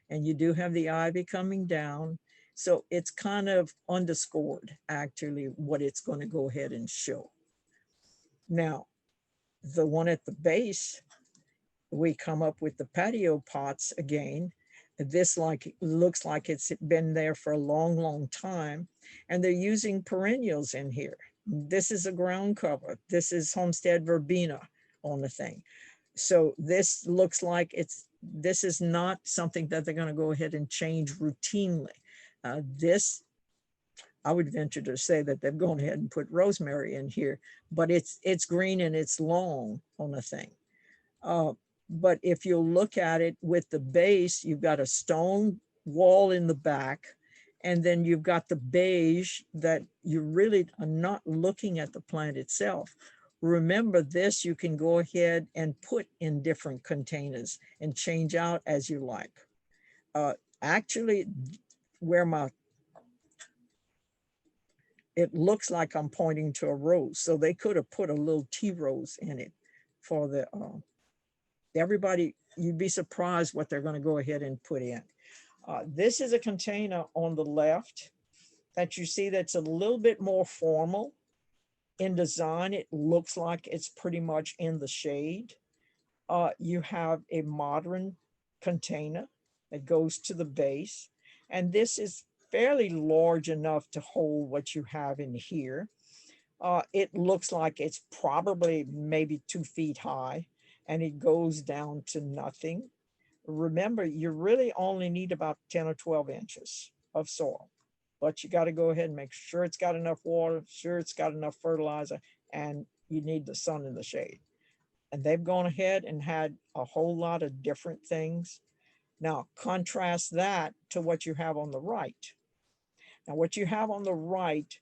and you do have the ivy coming down. So it's kind of underscored actually what it's going to go ahead and show. Now, the one at the base, we come up with the patio pots again. This looks like it's been there for a long, long time. And they're using perennials in here. This is a ground cover. This is Homestead Verbena on the thing. So this looks like this is not something that they're going to go ahead and change routinely. This, I would venture to say that they've gone ahead and put rosemary in here, but it's green and it's long on the thing. But if you look at it with the base, you've got a stone wall in the back, and then you've got the beige that you really are not looking at the plant itself. Remember this, you can go ahead and put in different containers and change out as you like. Actually, it looks like I'm pointing to a rose. So they could have put a little tea rose in it for the, everybody, you'd be surprised what they're going to go ahead and put in. This is a container on the left that you see that's a little bit more formal in design. It looks like it's pretty much in the shade. You have a modern container that goes to the base, and this is fairly large enough to hold what you have in here. It looks like it's probably maybe 2 feet high, and it goes down to nothing. Remember, you really only need about 10 or 12 inches of soil, but you got to go ahead and make sure it's got enough water, sure it's got enough fertilizer, and you need the sun and the shade. And they've gone ahead and had a whole lot of different things. Now, contrast that to what you have on the right. Now, what you have on the right,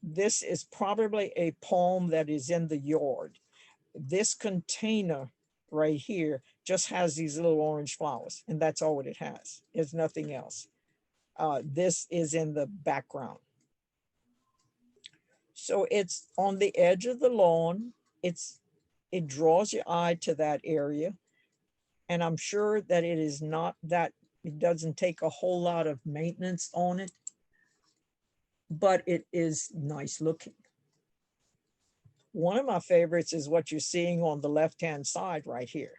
this is probably a palm that is in the yard. This container right here just has these little orange flowers, and that's all it has. It's nothing else. This is in the background. So it's on the edge of the lawn. It draws your eye to that area. And I'm sure that it is not that, it doesn't take a whole lot of maintenance on it, but it is nice looking. One of my favorites is what you're seeing on the left-hand side right here.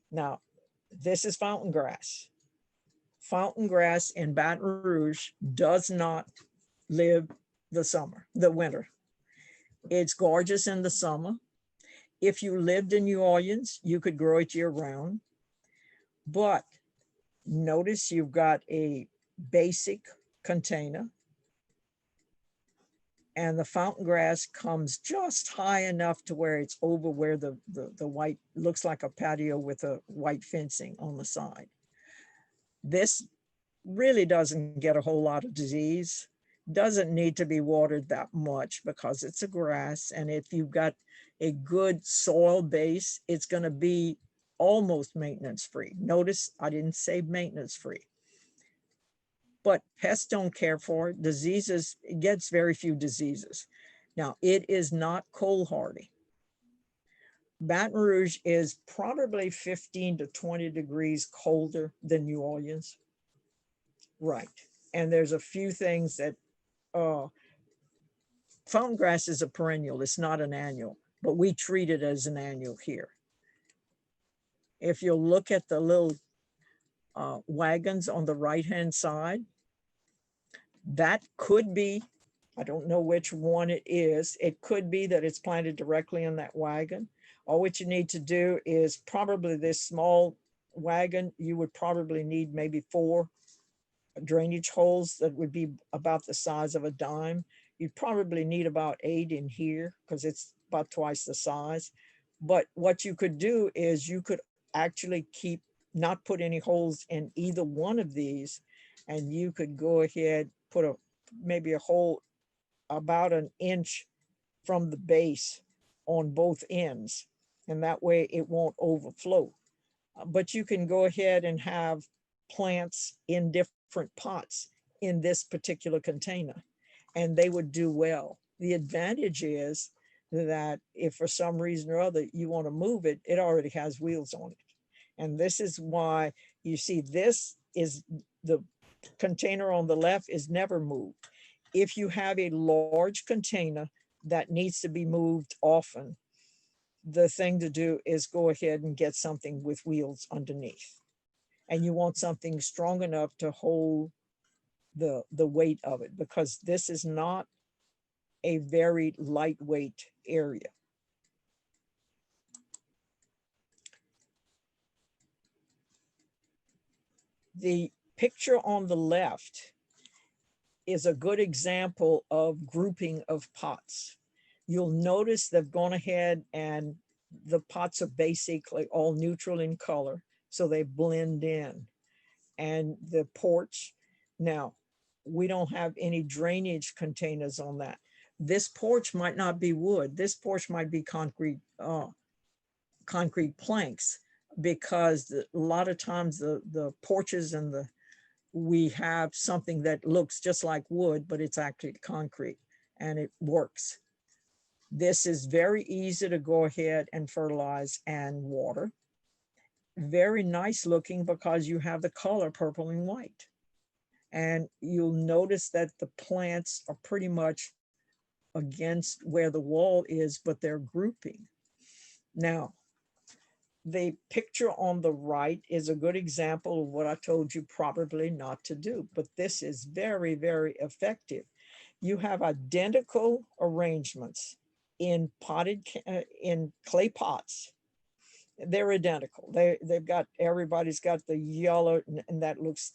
Now, this is fountain grass. Fountain grass in Baton Rouge does not live the winter. It's gorgeous in the summer. If you lived in New Orleans, you could grow it year round. But notice you've got a basic container, and the fountain grass comes just high enough to where it's over where the white, looks like a patio with a white fencing on the side. This really doesn't get a whole lot of disease, doesn't need to be watered that much because it's a grass. And if a good soil base, it's going to be almost maintenance free. Notice I didn't say maintenance free. But pests don't care for it. Diseases, it gets very few diseases. Now, it is not cold hardy. Baton Rouge is probably 15 to 20 degrees colder than New Orleans. Right. And there's a few things that, fountain grass is a perennial, it's not an annual, but we treat it as an annual here. If you'll look at the little wagons on the right-hand side, that could be, I don't know which one it is. It could be that it's planted directly in that wagon. All what you need to do is probably this small wagon, you would probably need maybe 4 drainage holes that would be about the size of a dime. You'd probably need about 8 in here because it's about twice the size. But what you could do is you could actually not put any holes in either one of these, and you could go ahead, put maybe a hole about 1 inch from the base on both ends, and that way it won't overflow. But you can go ahead and have plants in different pots in this particular container, and they would do well. The advantage is that if for some reason or other you want to move it, it already has wheels on it. And this is why you see this is the container on the left is never moved. If you have a large container that needs to be moved often, the thing to do is go ahead and get something with wheels underneath. And you want something strong enough to hold the weight of it, because this is not a very lightweight area. The picture on the left is a good example of grouping of pots. You'll notice they've gone ahead and the pots are basically all neutral in color, so they blend in. And the porch, now, we don't have any drainage containers on that. This porch might not be wood. This porch might be concrete planks, because a lot of times the porches and we have something that looks just like wood, but it's actually concrete, and it works. This is very easy to go ahead and fertilize and water. Very nice looking because you have the color purple and white. And you'll notice that the plants are pretty much against where the wall is, but they're grouping. Now, the picture on the right is a good example of what I told you probably not to do, but this is very, very effective. You have identical arrangements in in clay pots. They're identical. They've got, everybody's got the yellow, and that looks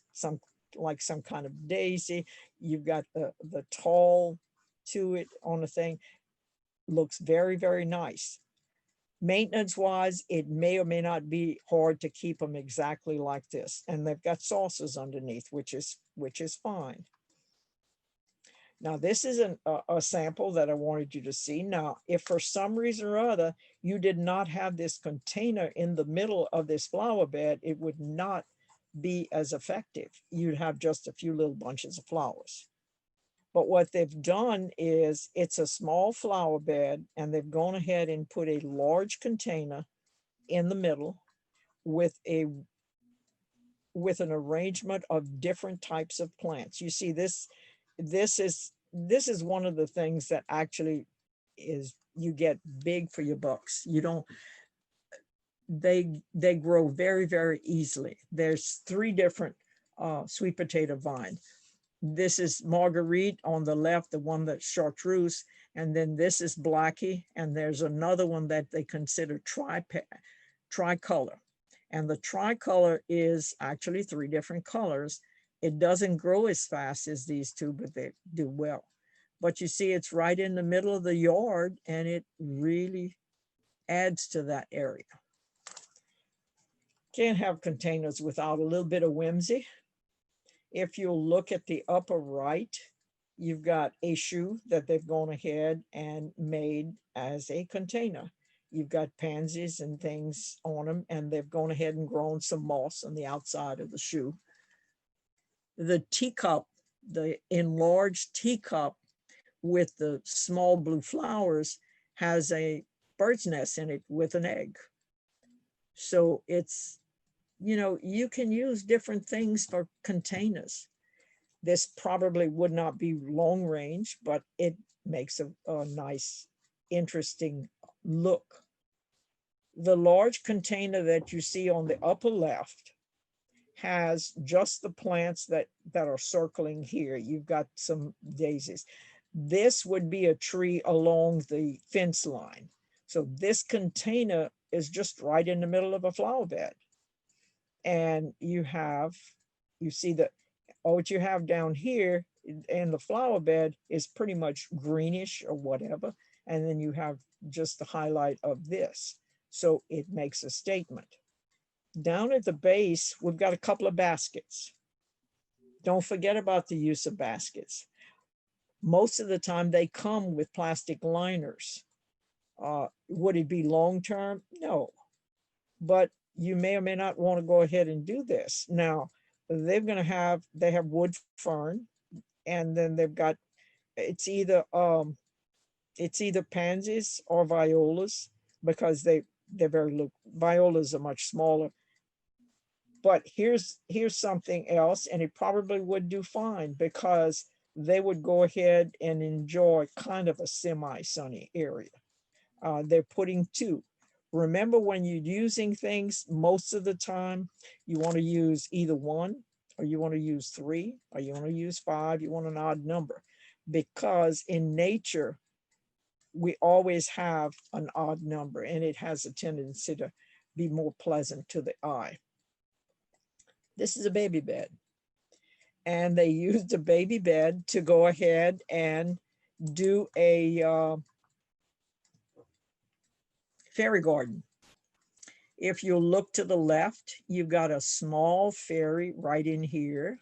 like some kind of daisy. You've got the tall to it on the thing. Looks very, very nice. Maintenance wise, it may or may not be hard to keep them exactly like this. And they've got saucers underneath, which is fine. Now, this is a sample that I wanted you to see. Now, if for some reason or other, you did not have this container in the middle of this flower bed, it would not be as effective. You'd have just a few little bunches of flowers. But what they've done is it's a small flower bed, and they've gone ahead and put a large container in the middle with an arrangement of different types of plants. You see, this is one of the things that actually is, you get big for your bucks. You don't, they grow very, very easily. There's 3 different sweet potato vines. This is Marguerite on the left, the one that's chartreuse, and then this is Blackie, and there's another one that they consider tricolor. And the tricolor is actually 3 different colors. It doesn't grow as fast as these 2, but they do well. But you see, it's right in the middle of the yard, and it really adds to that area. Can't have containers without a little bit of whimsy. If you look at the upper right, you've got a shoe that they've gone ahead and made as a container. you've got pansies and things on them, and they've gone ahead and grown some moss on the outside of the shoe. The teacup, the enlarged teacup with the small blue flowers has a bird's nest in it with an egg. So it's, you can use different things for containers. This probably would not be long range, but it makes a nice, interesting look. The large container that you see on the upper left has just the plants that are circling here. You've got some daisies. This would be a tree along the fence line. So this container is just right in the middle of a flower bed. And you see that what you have down here in the flower bed is pretty much greenish or whatever. And then you have just the highlight of this. So it makes a statement. Down at the base, we've got a couple of baskets. Don't forget about the use of baskets. Most of the time they come with plastic liners. Would it be long-term? No, but you may or may not want to go ahead and do this. Now, they have wood fern, and then they've got, it's either pansies or violas, because they're violas are much smaller. But here's something else, and it probably would do fine because they would go ahead and enjoy kind of a semi-sunny area. They're putting two. Remember, when you're using things, most of the time, you want to use either one, or you want to use three, or you want to use five, you want an odd number. Because in nature, we always have an odd number, and it has a tendency to be more pleasant to the eye. This is a baby bed. And they used a baby bed to go ahead and do a fairy garden. If you look to the left, you've got a small fairy right in here.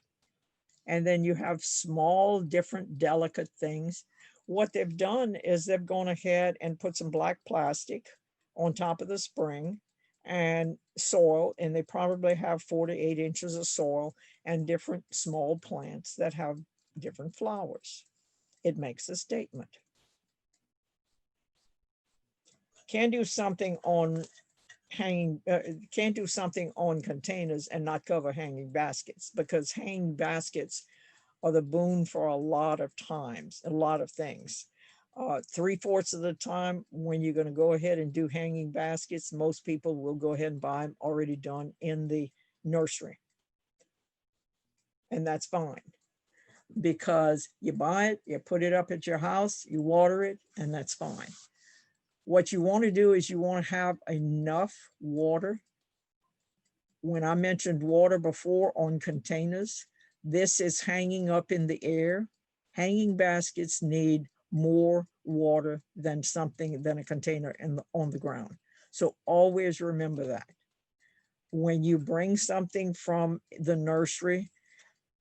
And then you have small, different, delicate things. What they've done is they've gone ahead and put some black plastic on top of the spring and soil, and they probably have 4 to 8 inches of soil and different small plants that have different flowers. It makes a statement. Can do something on containers and not cover hanging baskets, because hanging baskets are the boon for a lot of times, a lot of things. 3/4 of the time, when you're going to go ahead and do hanging baskets, most people will go ahead and buy them already done in the nursery. And that's fine, because you buy it, you put it up at your house, you water it, and that's fine. What you want to do is you want to have enough water. When I mentioned water before on containers, this is hanging up in the air. Hanging baskets need more water than a container on the ground. So always remember that. When you bring something from the nursery,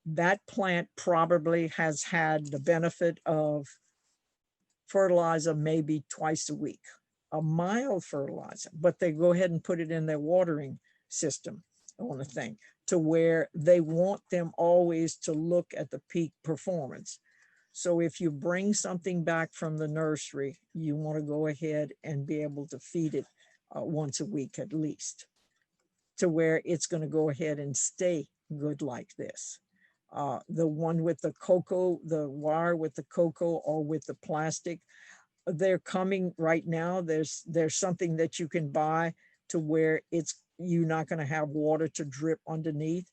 that plant probably has had the benefit of fertilizer maybe twice a week, a mild fertilizer, but they go ahead and put it in their watering system on the thing, to where they want them always to look at the peak performance. So if you bring something back from the nursery, you want to go ahead and be able to feed it once a week at least, to where it's going to go ahead and stay good like this. The one with the cocoa, the wire with the cocoa or with the plastic, they're coming right now. There's something that you can buy to where you're not going to have water to drip underneath.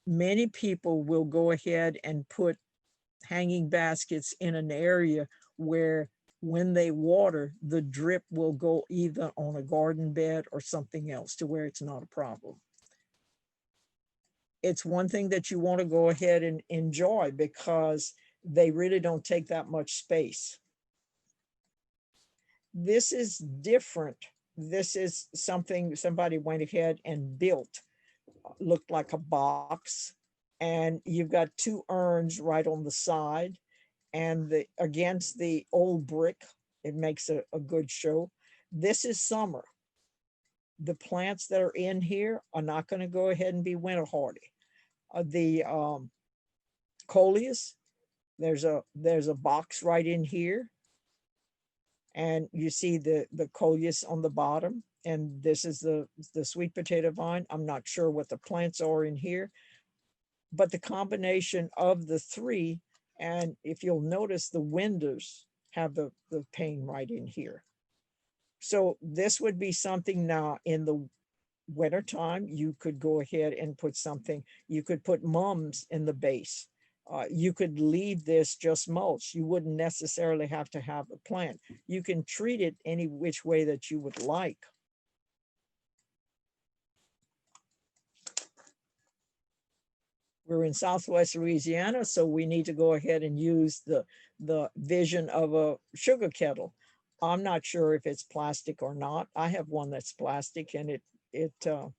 Many people will go ahead and put hanging baskets in an area where when they water, the drip will go either on a garden bed or something else, to where it's not a problem. It's one thing that you want to go ahead and enjoy, because they really don't take that much space. This is different. This is something somebody went ahead and built. Looked like a box, and you've got 2 urns right on the side, and against the old brick, it makes a good show. This is summer. The plants that are in here are not going to go ahead and be winter hardy. The coleus, there's a box right in here, and you see the coleus on the bottom, and this is the sweet potato vine. I'm not sure what the plants are in here, but the combination of the three, and if you'll notice, the windows have the pane right in here. So this would be something now in the winter time, you could go ahead and put something, you could put mums in the base. You could leave this just mulch. You wouldn't necessarily have to have a plant. You can treat it any which way that you would like. We're in Southwest Louisiana, so we need to go ahead and use the vision of a sugar kettle. I'm not sure if it's plastic or not. I have one that's plastic, and it's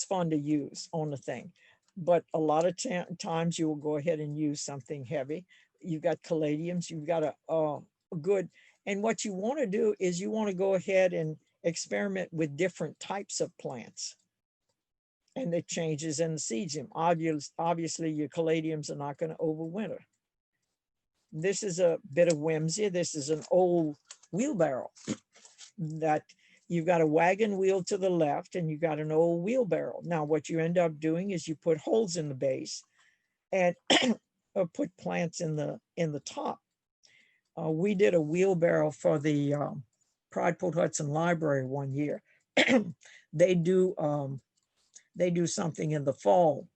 fun to use on the thing. But a lot of times you will go ahead and use something heavy. You've got caladiums, you've got a good, and what you want to do is you want to go ahead and experiment with different types of plants. And it changes in the season. Obviously, your caladiums are not going to overwinter. This is a bit of whimsy. This is an old wheelbarrow that you've got a wagon wheel to the left and you got an old wheelbarrow. Now, what you end up doing is you put holes in the base and put plants in the top. We did a wheelbarrow for the Pride Port Hudson Library one year. They do something in the fall.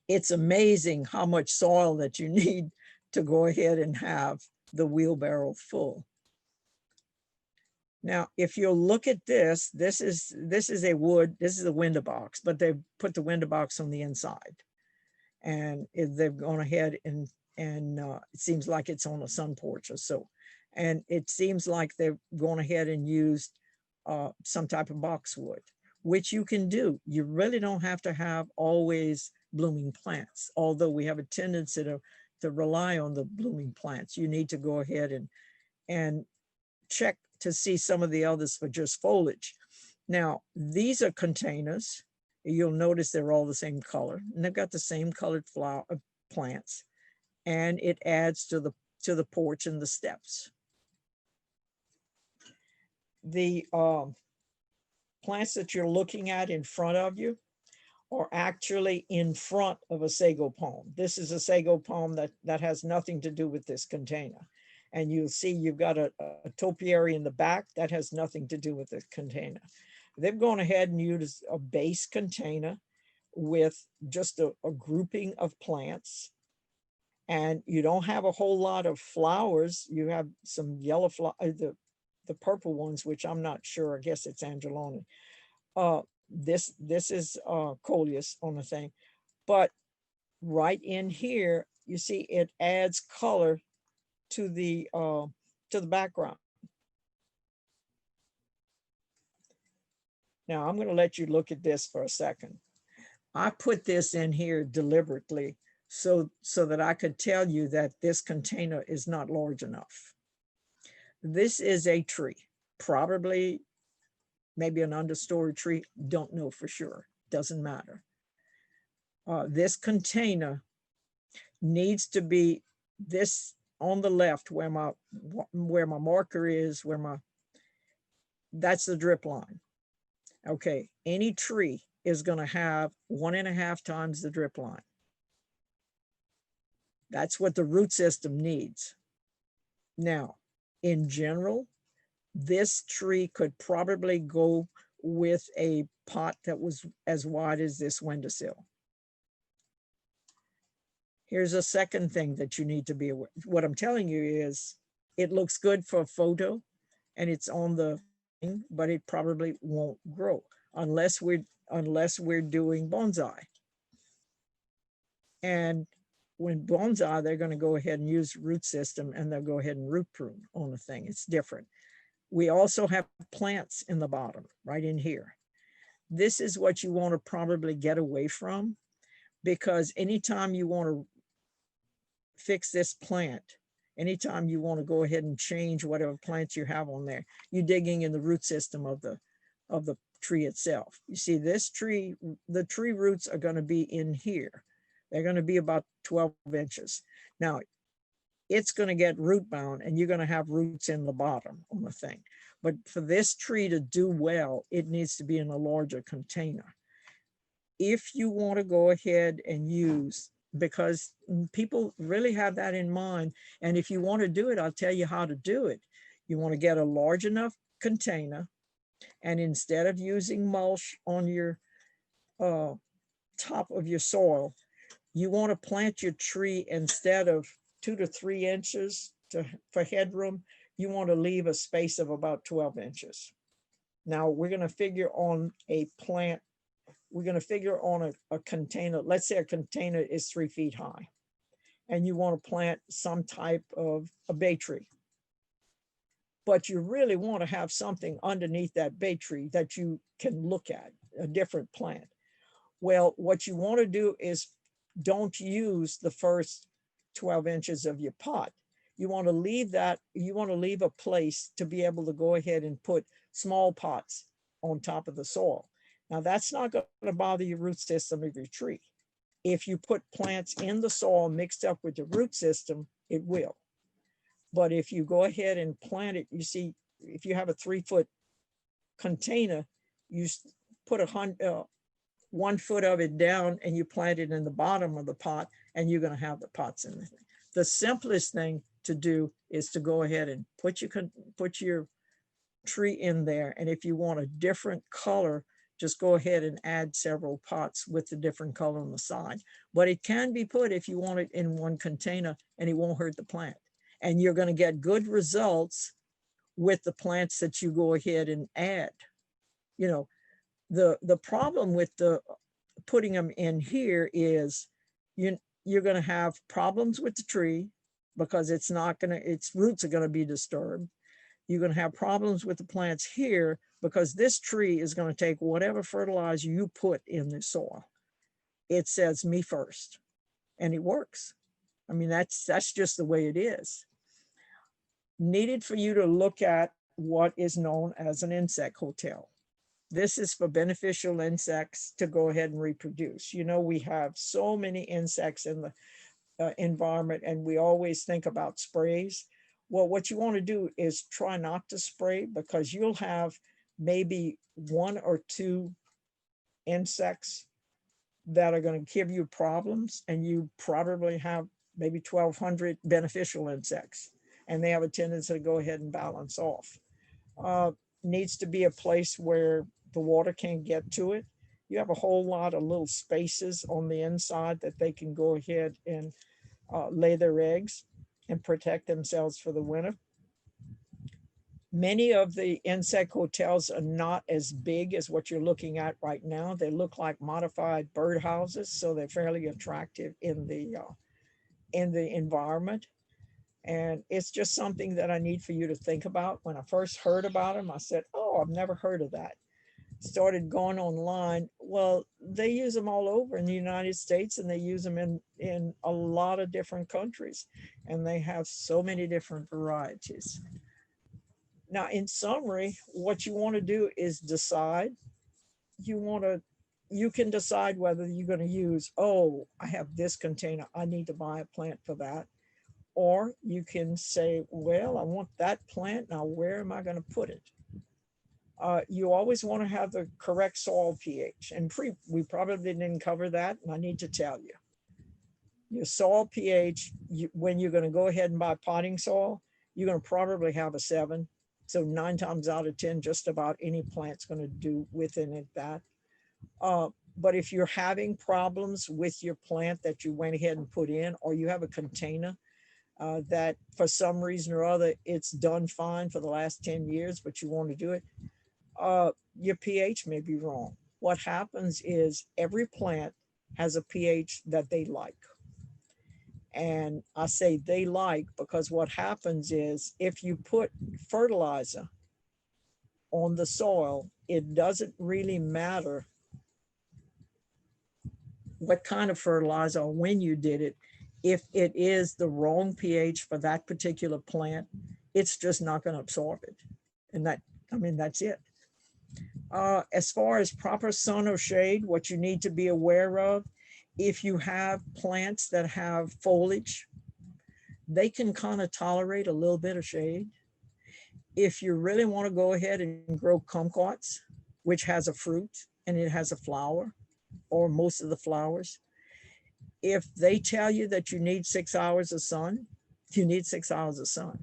It's amazing how much soil that you need to go ahead and have the wheelbarrow full. Now, if you'll look at this, this is a wood, this is a window box, but they've put the window box on the inside. And they've gone ahead and it seems like it's on a sun porch or so. And it seems like they've gone ahead and used some type of boxwood, which you can do. You really don't have to have always blooming plants, although we have a tendency to rely on the blooming plants. You need to go ahead and check to see some of the others for just foliage. Now, these are containers. You'll notice they're all the same color, and they've got the same colored flower plants, and it adds to the porch and the steps. The plants that you're looking at in front of you are actually in front of a sago palm. This is a sago palm that has nothing to do with this container. And you'll see you've got a topiary in the back that has nothing to do with the container. They've gone ahead and used a base container with just a grouping of plants. And you don't have a whole lot of flowers. You have some yellow flowers, the purple ones, which I'm not sure. I guess it's Angeloni. This is coleus on the thing. But right in here, you see it adds color to the background. Now I'm going to let you look at this for a second. I put this in here deliberately so that I could tell you that this container is not large enough. This is a tree, probably maybe an understory tree, don't know for sure, doesn't matter. This container needs to be this on the left where my marker is, that's the drip line. Okay, any tree is going to have 1.5 times the drip line. That's what the root system needs. Now, in general, this tree could probably go with a pot that was as wide as this windowsill. Here's a second thing that you need to be aware. What I'm telling you is it looks good for a photo and it's on the thing, but it probably won't grow unless we're doing bonsai. And when bonsai, they're going to go ahead and use root system and they'll go ahead and root prune on the thing. It's different. We also have plants in the bottom, right in here. This is what you want to probably get away from, because anytime you want to fix this plant, Anytime you want to go ahead and change whatever plants you have on there, you're digging in the root system of the tree itself. You see this tree, the tree roots are going to be in here. They're going to be about 12 inches. Now, it's going to get root bound and you're going to have roots in the bottom on the thing. But for this tree to do well, it needs to be in a larger container. If you want to go ahead and use, because people really have that in mind, and if you want to do it, I'll tell you how to do it. You want to get a large enough container, and instead of using mulch on your top of your soil, you want to plant your tree instead of 2 to 3 inches for headroom, you want to leave a space of about 12 inches. Now we're going to figure on a plant. We're going to figure on a container. Let's say a container is 3 feet high and you want to plant some type of a bay tree. But you really want to have something underneath that bay tree that you can look at, a different plant. Well, what you want to do is don't use the first 12 inches of your pot. You want to leave that, you want to leave a place to be able to go ahead and put small pots on top of the soil. Now that's not going to bother your root system of your tree. If you put plants in the soil mixed up with the root system, it will. But if you go ahead and plant it, you see, if you have a 3-foot container, you put 1 foot of it down and you plant it in the bottom of the pot and you're going to have the pots in there. The simplest thing to do is to go ahead and put your tree in there. And if you want a different color, just go ahead and add several pots with the different color on the side. But it can be put if you want it in one container and it won't hurt the plant. And you're going to get good results with the plants that you go ahead and add. You know, the problem with the putting them in here is you're going to have problems with the tree because its roots are going to be disturbed. You're going to have problems with the plants here because this tree is going to take whatever fertilizer you put in the soil. It says me first, and it works. I mean, that's just the way it is. Needed for you to look at what is known as an insect hotel. This is for beneficial insects to go ahead and reproduce. You know, we have so many insects in the environment and we always think about sprays. Well, what you want to do is try not to spray because you'll have maybe 1 or 2 insects that are going to give you problems, and you probably have maybe 1,200 beneficial insects, and they have a tendency to go ahead and balance off. Needs to be a place where the water can't get to it. You have a whole lot of little spaces on the inside that they can go ahead and lay their eggs and protect themselves for the winter. Many of the insect hotels are not as big as what you're looking at right now. They look like modified birdhouses, so they're fairly attractive in the environment. And it's just something that I need for you to think about. When I first heard about them, I said, oh, I've never heard of that. Started going online. Well, they use them all over in the United States, and they use them in a lot of different countries, and they have so many different varieties. Now, in summary, what you want to do is decide. You can decide whether you're going to use, oh, I have this container, I need to buy a plant for that. Or you can say, well, I want that plant, now where am I going to put it? You always want to have the correct soil pH, and we probably didn't cover that, and I need to tell you. Your soil pH, when you're going to go ahead and buy potting soil, you're going to probably have a 7. So 9 times out of 10, just about any plant's going to do within it that. But if you're having problems with your plant that you went ahead and put in, or you have a container that for some reason or other, it's done fine for the last 10 years, but you want to do it, your pH may be wrong. What happens is every plant has a pH that they like. And I say they like because what happens is if you put fertilizer on the soil, it doesn't really matter what kind of fertilizer or when you did it. If it is the wrong pH for that particular plant, it's just not going to absorb it. And that, I mean, that's it. As far as proper sun or shade, what you need to be aware of, if you have plants that have foliage, they can kind of tolerate a little bit of shade. If you really want to go ahead and grow kumquats, which has a fruit and it has a flower, or most of the flowers, if they tell you that you need 6 hours of sun, you need 6 hours of sun.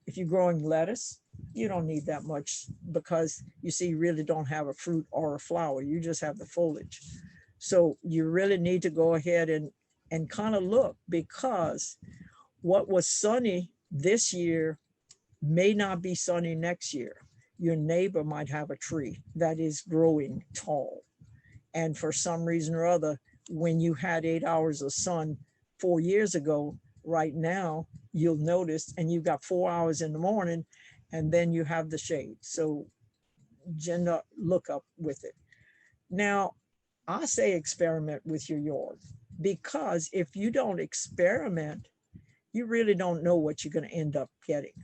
If you're growing lettuce, you don't need that much, because you see, you really don't have a fruit or a flower. You just have the foliage. So you really need to go ahead and kind of look, because what was sunny this year may not be sunny next year. Your neighbor might have a tree that is growing tall. And for some reason or other, when you had 8 hours of sun 4 years ago, right now, you'll notice, and you got 4 hours in the morning, and then you have the shade. So gender look up with it. Now, I say experiment with your yard, because if you don't experiment, you really don't know what you're going to end up getting.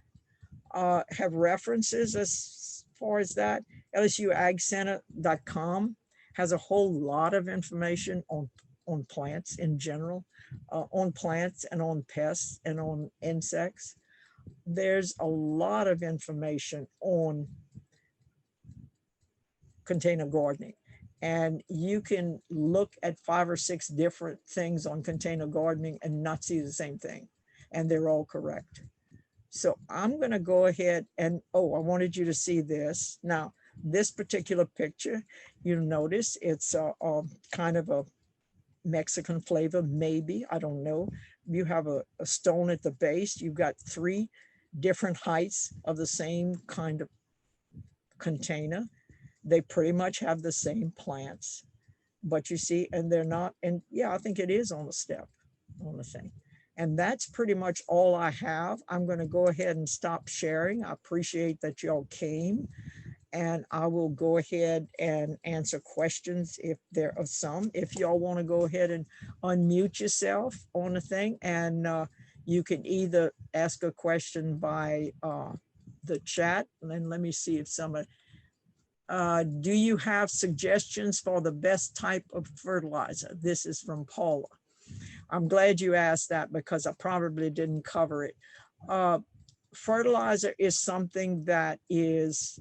Have references as far as that. LSUAgCenter.com has a whole lot of information on plants in general, on plants and on pests and on insects. There's a lot of information on container gardening, and you can look at 5 or 6 different things on container gardening and not see the same thing, and they're all correct. So I'm going to go ahead and, oh, I wanted you to see this. Now, this particular picture, you'll notice it's a kind of a Mexican flavor, maybe, I don't know. You have a stone at the base. You've got 3 different heights of the same kind of container. They pretty much have the same plants, but you see, and they're not, and yeah, I think it is on the step, on the thing. And that's pretty much all I have. I'm going to go ahead and stop sharing. I appreciate that y'all came, and I will go ahead and answer questions if there are some. If y'all want to go ahead and unmute yourself on the thing, and you can either ask a question by the chat, and then let me see if somebody, do you have suggestions for the best type of fertilizer? This is from Paula. I'm glad you asked that, because I probably didn't cover it. Fertilizer is something that is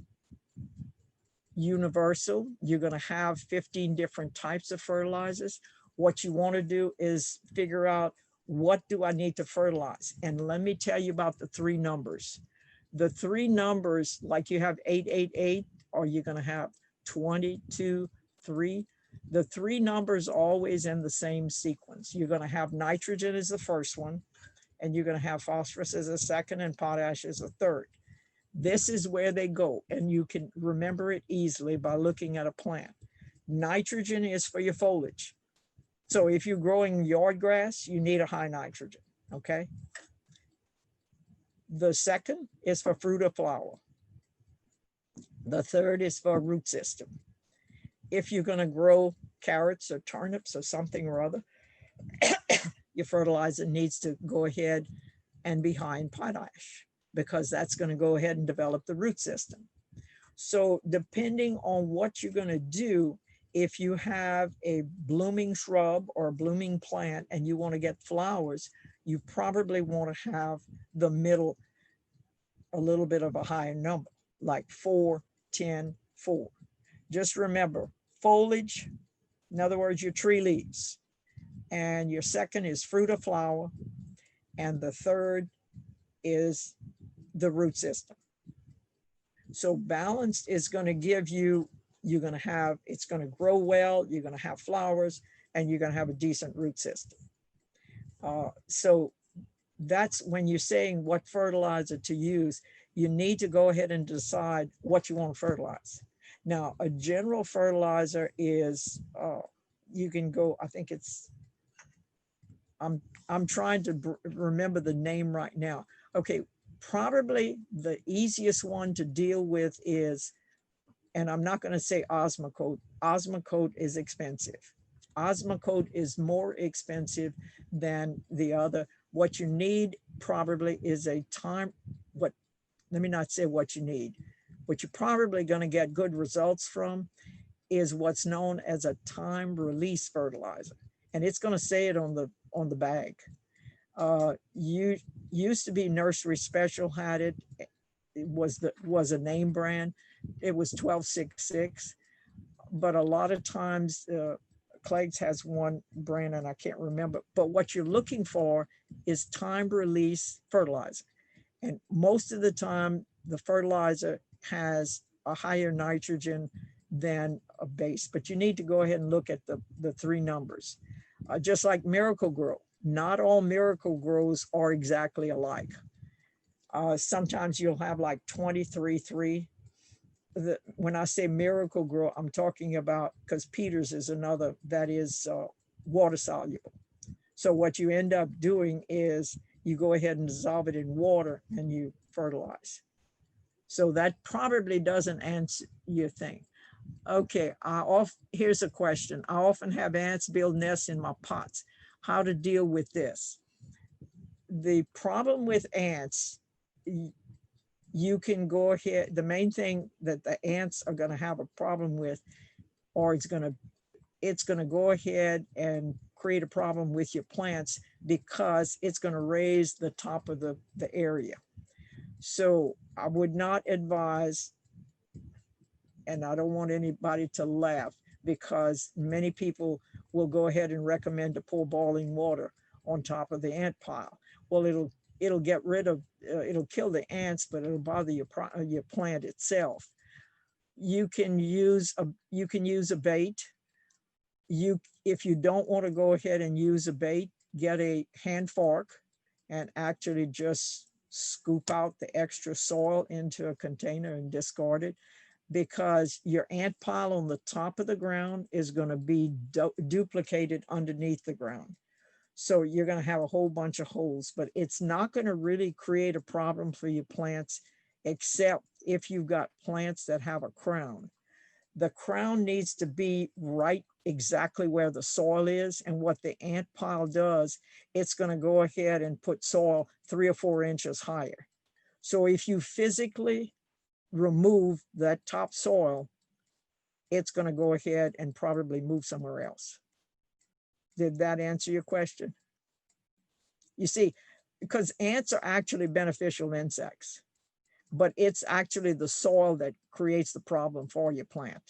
universal. You're going to have 15 different types of fertilizers. What you want to do is figure out, what do I need to fertilize? And let me tell you about the 3 numbers. The 3 numbers, like you have 888, or you're going to have 22, 3. The 3 numbers always in the same sequence. You're going to have nitrogen as the first one, and you're going to have phosphorus as a second, and potash as a third. This is where they go, and you can remember it easily by looking at a plant. Nitrogen is for your foliage. So if you're growing yard grass, you need a high nitrogen, okay? The second is for fruit or flower. The third is for root system. If you're going to grow carrots or turnips or something or other, your fertilizer needs to go ahead and be high in potash, because that's going to go ahead and develop the root system. So depending on what you're going to do, if you have a blooming shrub or a blooming plant and you want to get flowers, you probably want to have the middle a little bit of a higher number, like 4, 10, 4. Just remember, foliage, in other words, your tree leaves. And your second is fruit or flower. And the third is the root system. So balanced is going to give you, you're going to have, it's going to grow well, you're going to have flowers, and you're going to have a decent root system. So that's when you're saying what fertilizer to use, you need to go ahead and decide what you want to fertilize. Now, a general fertilizer is, you can go, I think it's, I'm trying to remember the name right now. Okay, probably the easiest one to deal with is, and I'm not going to say Osmocote. Osmocote is expensive. Osmocote is more expensive than the other. What you need probably is a time, let me not say what you need. What you're probably going to get good results from is what's known as a time release fertilizer. And it's going to say it on the bag. You used to be Nursery Special had it. It was a name brand. It was 1266. But a lot of times Clegg's has one brand and I can't remember. But what you're looking for is time release fertilizer. And most of the time, the fertilizer has a higher nitrogen than a base, but you need to go ahead and look at the three numbers. Just like Miracle Grow, not all Miracle Grows are exactly alike. Sometimes you'll have like 23.3. When I say Miracle Grow, I'm talking about, because Peters is another that is water soluble. So what you end up doing is you go ahead and dissolve it in water and you fertilize. So that probably doesn't answer your thing. Okay, here's a question. I often have ants build nests in my pots. How to deal with this? The problem with ants, you can go ahead, the main thing that the ants are going to have a problem with, or it's going to go ahead and create a problem with your plants because it's going to raise the top of the area. So I would not advise, and I don't want anybody to laugh, because many people will go ahead and recommend to pour boiling water on top of the ant pile. Well, it'll get rid of, it'll kill the ants, but it'll bother your plant itself. You can use a bait. If you don't want to go ahead and use a bait, get a hand fork and actually just scoop out the extra soil into a container and discard it, because your ant pile on the top of the ground is going to be duplicated underneath the ground. So you're going to have a whole bunch of holes, but it's not going to really create a problem for your plants, except if you've got plants that have a crown. The crown needs to be right exactly where the soil is. And what the ant pile does, it's going to go ahead and put soil 3 or 4 inches higher. So if you physically remove that top soil, it's going to go ahead and probably move somewhere else. Did that answer your question? You see, because ants are actually beneficial insects, but it's actually the soil that creates the problem for your plant.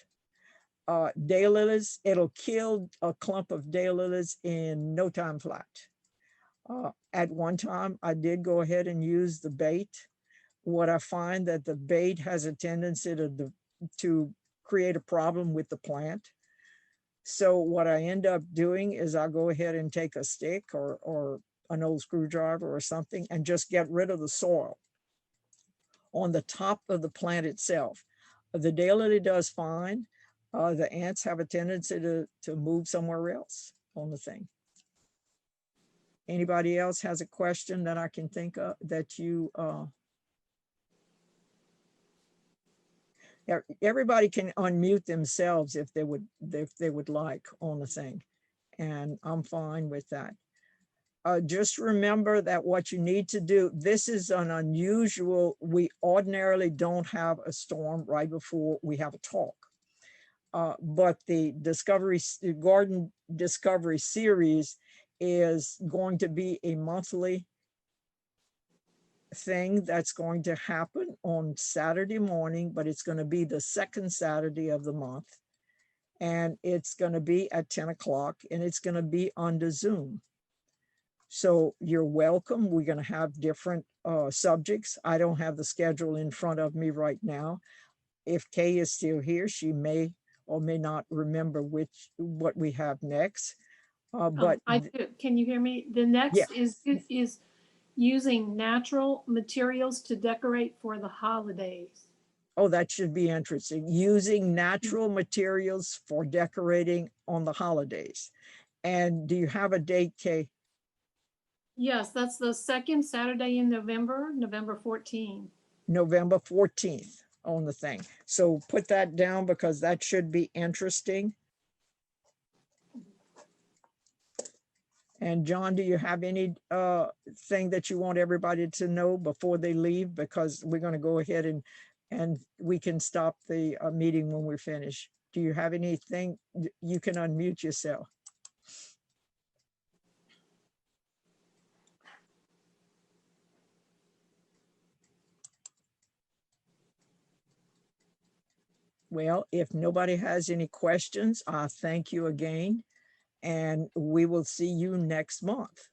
Daylilies, it'll kill a clump of daylilies in no time flat. At one time, I did go ahead and use the bait. What I find that the bait has a tendency to create a problem with the plant. So what I end up doing is I'll go ahead and take a stick or an old screwdriver or something and just get rid of the soil on the top of the plant itself. The daylily does fine. The ants have a tendency to move somewhere else on the thing. Anybody else has a question that I can think of that you, everybody can unmute themselves if they would like on the thing, and I'm fine with that. Just remember that what you need to do, this is an unusual, we ordinarily don't have a storm right before we have a talk. But the Garden Discovery series is going to be a monthly thing that's going to happen on Saturday morning, but it's going to be the second Saturday of the month. And it's going to be at 10 o'clock and it's going to be under Zoom. So you're welcome. We're going to have different subjects. I don't have the schedule in front of me right now. If Kay is still here, she may or may not remember what we have next. But I do. Can you hear me? The next yeah. is using natural materials to decorate for the holidays. Oh, that should be interesting. Using natural materials for decorating on the holidays. And do you have a date, Kay? Yes, that's the second Saturday in November, November 14th. November 14th on the thing. So put that down because that should be interesting. And John, do you have any thing that you want everybody to know before they leave? Because we're going to go ahead and we can stop the meeting when we're finished. Do you have anything? You can unmute yourself. Well, if nobody has any questions, thank you again. And we will see you next month.